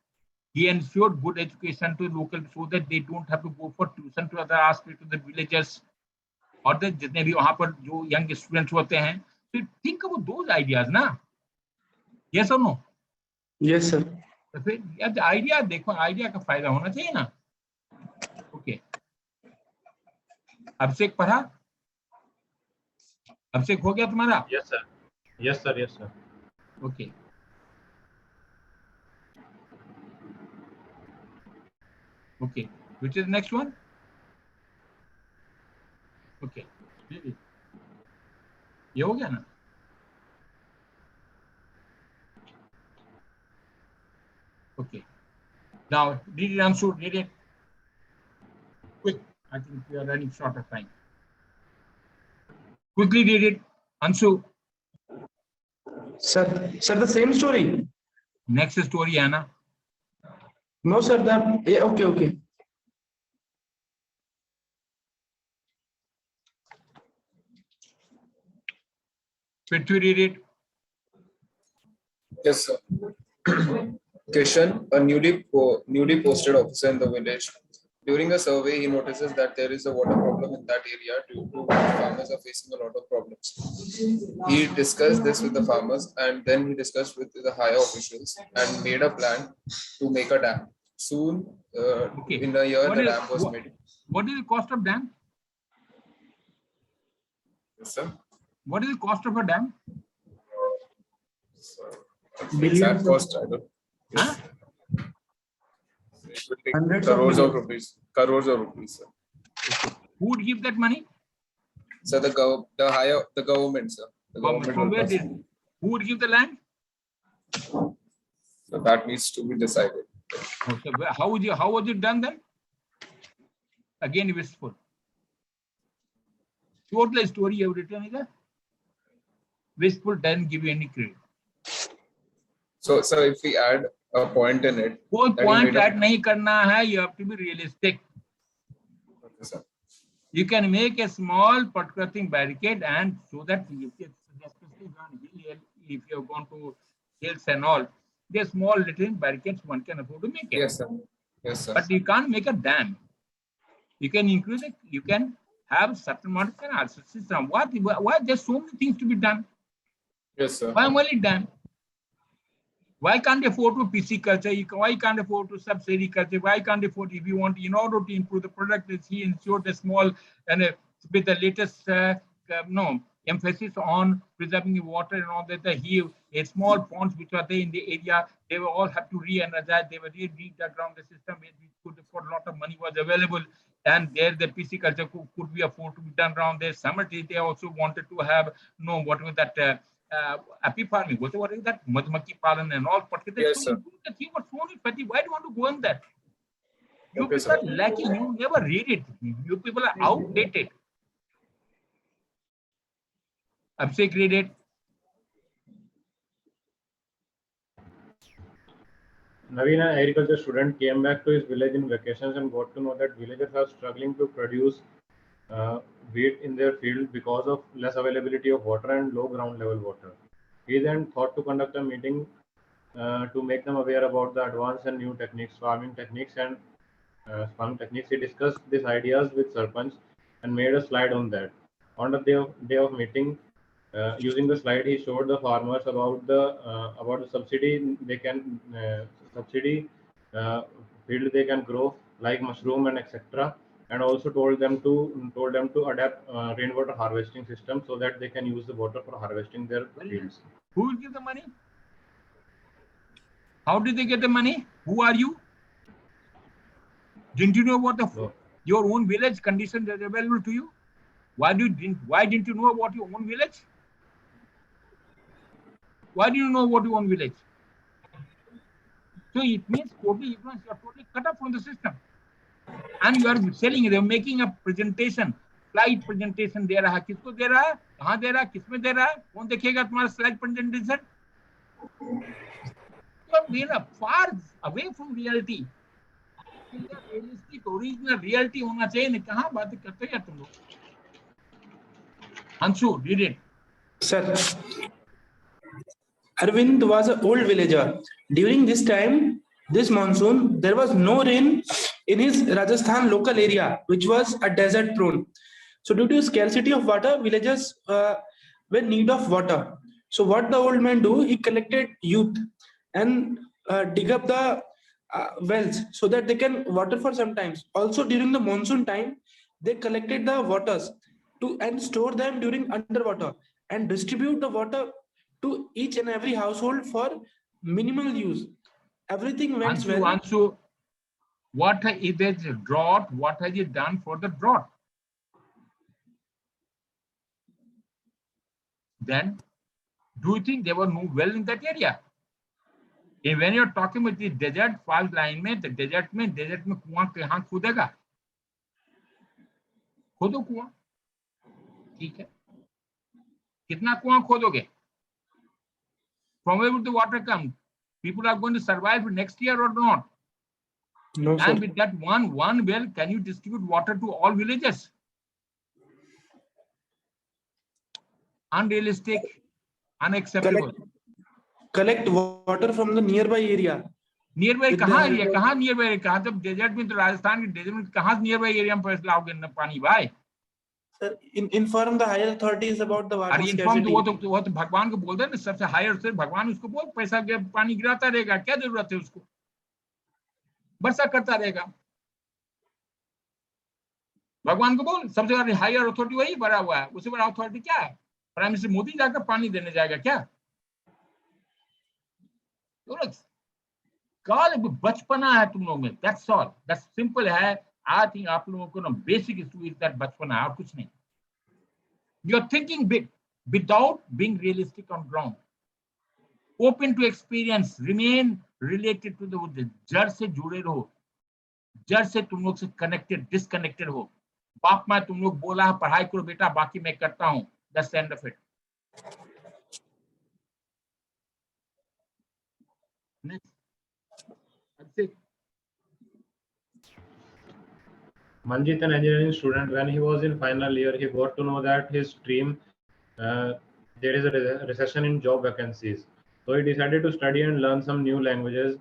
He ensured good education to local so that they don't have to go for tuition to other aspects of the villages or the जितने भी वहाँ पर जो young students होते हैं. So think about those ideas, ना? Yes or no? Yes, sir. तो फिर यार आइडिया देखो, आइडिया का फायदा होना चाहिए ना. ओके, अभिषेक पढ़ा? अभिषेक हो गया तुम्हारा? Yes, sir. Yes, sir. Yes, sir. Okay. Okay, which is next one? Okay, ये हो गया ना? Okay, now did it answer? Did it? Quick, I think we are running short of time. Quickly did it, Anshu. Sir, the same story. Next story, Anna. No, sir. Yeah, okay. Prithvi, read it. Yes, sir. Kishan, a newly posted officer in the village. During a survey, he notices that there is a water problem in that area due to farmers are facing a lot of problems. He discussed this with the farmers and then he discussed with the higher officials and made a plan to make a dam. Soon, Okay. in a year, What the is- dam was made. What is the cost of dam? Yes, sir. What is the cost of a dam? Exact cost, I don't. Huh? It would take Hundreds of crores of millions. rupees. Crores of rupees, sir. Who would give that money? So the government, sir. The government From will where pass. who would give the land? So that needs to be decided. Okay. How was it done then? Again, wistful. Total story you have written is a wistful, doesn't give you any credit. So if we add a point in it. कोई that he point made a- add नहीं करना है. You have to be realistic. Okay, sir. You can make a small particular thing barricade and so that especially if you have gone to hills and all, there's small little barricades one can afford to make it. Yes, sir. Yes, sir. But you can't make a dam. You can increase it. You can have certain amount of analysis system. Why there's so many things to be done? Yes, sir. Why only dam? Why can't they afford to pisciculture? Why can't they afford to sub-sericulture? Why can't they afford, if you want, in order to improve the product, he ensured a small and with the latest emphasis on preserving the water and all that. A small ponds which are there in the area, they will all have to re-energize. They were re-dug around the system where we could afford a lot of money was available. And there the pisciculture could be afforded to be done around there. Summertime, they also wanted to have, what was that, api farming, what is that? Madhumaki palan and all. Yes, sir. Why do you want to go on that? You Okay, people are sir. lacking. You never read it. You people are outdated. Abhishek, read it. Naveen, an agriculture student, came back to his village in vacations and got to know that villagers are struggling to produce wheat in their field because of less availability of water and low ground level water. He then thought to conduct a meeting to make them aware about the advanced and new techniques, farming techniques. He discussed these ideas with Sarpanch and made a slide on that. On the day of meeting, using the slide, he showed the farmers about the subsidy they can field they can grow like mushroom and etc. And also told them to adapt rainwater harvesting system so that they can use the water for harvesting their fields. Who will give the money? How did they get the money? Who are you? Didn't you know what your own village conditions are available to you? Why didn't you know about your own village? Why do you know about your own village? So it means totally ignorance. You are totally cut off from the system. And you are selling it. They are making a presentation, slide presentation. दे रहा है किसको दे रहा है कहाँ दे रहा है किसमें दे रहा है कौन देखेगा तुम्हारा slide presentation? You are being far away from reality. Realistic, original reality होना चाहिए नहीं कहाँ बात करते हैं तुम लोग? Anshu, read it. Sir, Arvind was an old villager. During this time, this monsoon, there was no rain in his Rajasthan local area, which was a desert prone. So due to scarcity of water, villagers were in need of water. So what the old man do, he collected youth and dig up the wells so that they can water for some times. Also during the monsoon time, they collected the waters and store them during underwater and distribute the water to each and every household for minimal use. Everything went well. Anshu, what is the drought? What has it done for the drought? Then, do you think there was no well in that area? And when you're talking about the desert fault line, the desert में कुआं कहाँ खोदेगा? खोदो कुआं, ठीक है? कितना कुआं खोदोगे? From where would the water come? People are going to survive next year or not? No, sir. And with that one well, can you distribute water to all villages? Unrealistic. Unacceptable. Collect water from the nearby area. Nearby With the कहाँ help area? of- कहाँ nearby? कहाँ जब desert में तो राजस्थान के desert में कहाँ nearby area में पैसे लाओगे न पानी भाई? Sir, inform the higher authorities about the water अरे इन्फॉर्म scarcity. तो वो तो भगवान को बोल दे ना, सबसे हायर से भगवान उसको बोल पैसा के पानी गिराता रहेगा, क्या जरूरत है उसको, वर्षा करता रहेगा। भगवान को बोल, सबसे बड़ा हायर अथॉरिटी वही बड़ा हुआ है, उससे बड़ा अथॉरिटी क्या है? प्राइम मिनिस्टर मोदी जाकर पानी देने जाएगा क्या? काल बचपना है तुम लोगों में, दैट्स ऑल, दैट्स सिंपल है। आई थिंक आप लोगों को ना बेसिक इशू इज दैट बचपना है और कुछ नहीं। You are thinking big without being realistic on ground, open to experience, remain related to the जड़ से जुड़े रहो, जड़ से तुम लोग से कनेक्टेड, डिसकनेक्टेड हो। बाप माँ तुम लोग बोला है पढ़ाई करो बेटा, बाकी मैं करता हूँ, that's the end of it. Next Manjit, an engineering student, when he was in final year, he got to know that his stream, there is a recession in job vacancies. So he decided to study and learn some new languages.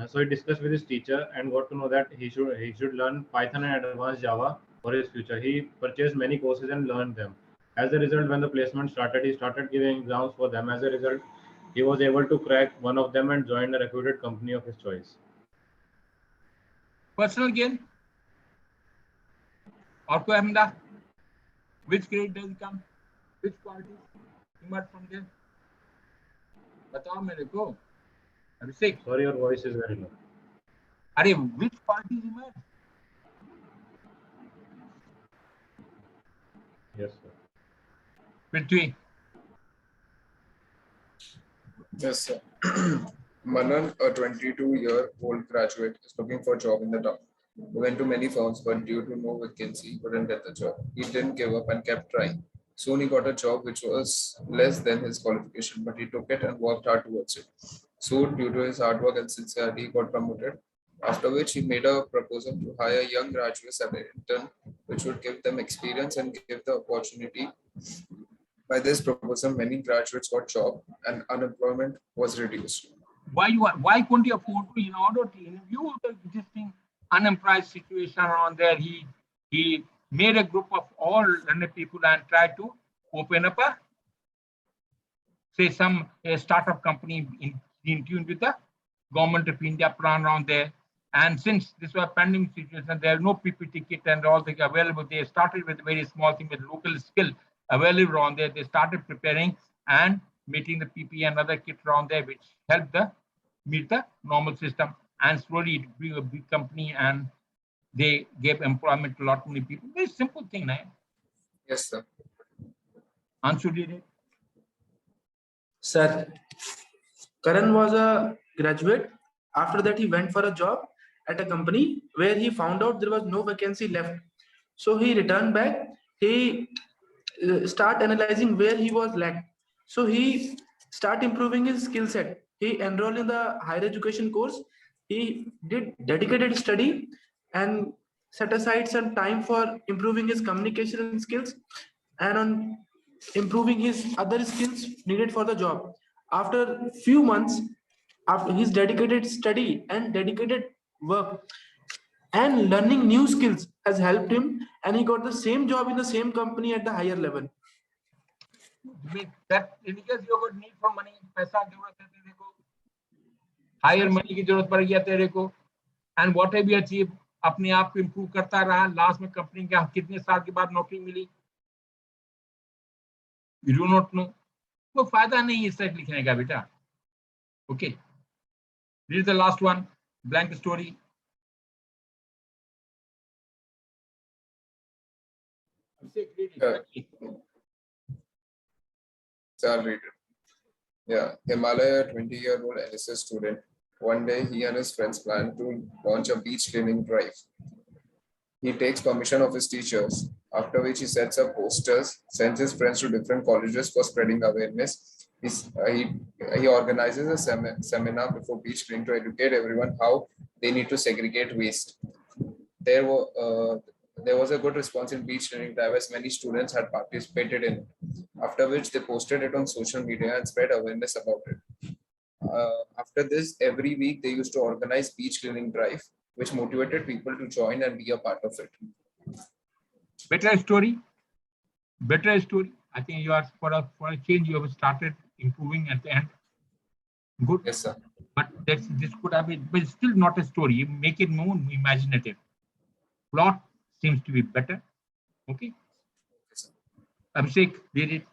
So he discussed with his teacher and got to know that he should learn Python and advanced Java for his future. He purchased many courses and learned them. As a result, when the placement started, he started giving exams for them. As a result, he was able to crack one of them and joined a reputed company of his choice. personal gain or कोई हमदा, which grade does it come, which qualities emerge from there? बताओ मेरे को। अभिषेक, Sorry, your voice is very low. अरे which qualities emerge? Yes, sir. Prithvi. Yes, sir. Manan, a 22-year-old graduate, is looking for a job in the town. He went to many firms, but due to no vacancy, he couldn't get the job. He didn't give up and kept trying. Soon he got a job which was less than his qualification, but he took it and worked hard towards it. Soon, due to his hard work and sincerity, he got promoted. After which, he made a proposal to hire young graduates as an intern, which would give them experience and give the opportunity. By this proposal, many graduates got job and unemployment was reduced. Why couldn't he afford to, in order to review the existing unemployed situation around there, he made a group of all people and tried to open up a, say, a startup company in tune with the government of India plan around there. And since this was a pandemic situation, there are no PPT kit and all the available. They started with a very small thing with local skill available around there. They started preparing and making the PPE and other kits around there, which helped meet the normal system. And slowly it grew a big company and they gave employment to a lot many people. Very simple thing, right? Yes, sir. Anshu did it. Sir, Karan was a graduate. After that, he went for a job at a company where he found out there was no vacancy left. So he returned back. He start analyzing where he was lacked. So he start improving his skill set. He enrolled in the higher education course. He did dedicated study and set aside some time for improving his communication skills and on improving his other skills needed for the job. After few months, after his dedicated study and dedicated work and learning new skills has helped him, and he got the same job in the same company at the higher level. That indicates your need for money. पैसा जरूरत है तेरे को, higher money की जरूरत पड़ गया तेरे को, and what have you achieved? अपने आप को improve करता रहा, लास्ट में कंपनी के कितने साल के बाद नौकरी मिली, you do not know. कोई फायदा नहीं इस तरह लिखने का बेटा. Okay, this is the last one, blank story. I'll read it. Yeah, Himalaya, 20-year-old NSS student. One day, he and his friends plan to launch a beach cleaning drive. He takes permission of his teachers, after which he sets up posters, sends his friends to different colleges for spreading awareness. He organizes a seminar before beach cleaning to educate everyone how they need to segregate waste. There was a good response in beach cleaning drive as many students had participated in it, after which they posted it on social media and spread awareness about it. After this, every week they used to organize beach cleaning drive, which motivated people to join and be a part of it. Better story. Better story. I think you are for a change. You have started improving at the end. Good. Yes, sir. But this could have been, but it's still not a story. You make it more imaginative. Plot seems to be better. Okay. Abhishek, did it?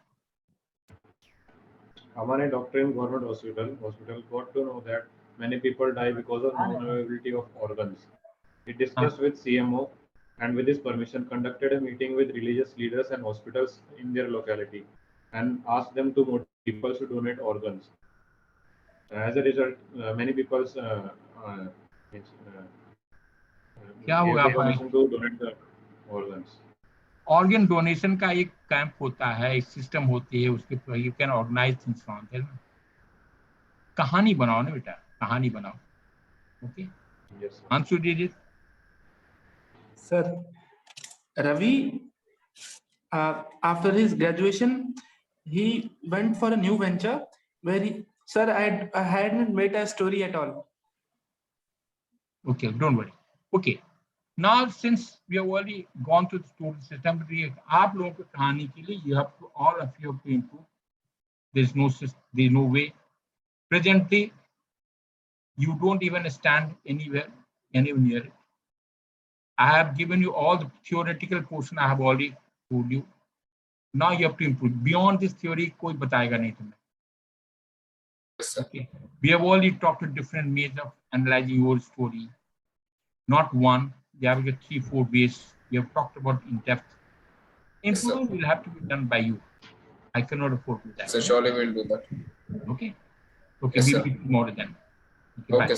हमारे doctor in government hospital got to know that many people die because of non-availability of organs. He discussed with CMO and with his permission conducted a meeting with religious leaders and hospitals in their locality and asked them to motivate people to donate organs. As a result, many people क्या हुआ permission to donate the organs. Organ donation का एक camp होता है, एक system होती है, उसके you can organise things from there. कहानी बनाओ ना बेटा, कहानी बनाओ. Okay. Yes, sir. Anshu did it. Sir, Ravi, after his graduation, he went for a new venture where I hadn't made a story at all. Okay, don't worry. Okay. Now, since we have already gone through the student system, आप लोगों की कहानी के लिए, you have to, all of you have to improve. There's no way. Presently, you don't even stand anywhere near it. I have given you all the theoretical portion. I have already told you. Now you have to improve. Beyond this theory, कोई बताएगा नहीं तुम्हें. Okay. We have already talked to different ways of analyzing your story. Not one. They have 3-4 ways. We have talked about in depth. Improvement will have to be done by you. I cannot afford to do that. So surely we'll do that. Okay. Okay. Yes, We sir. meet tomorrow then. Okay, sir.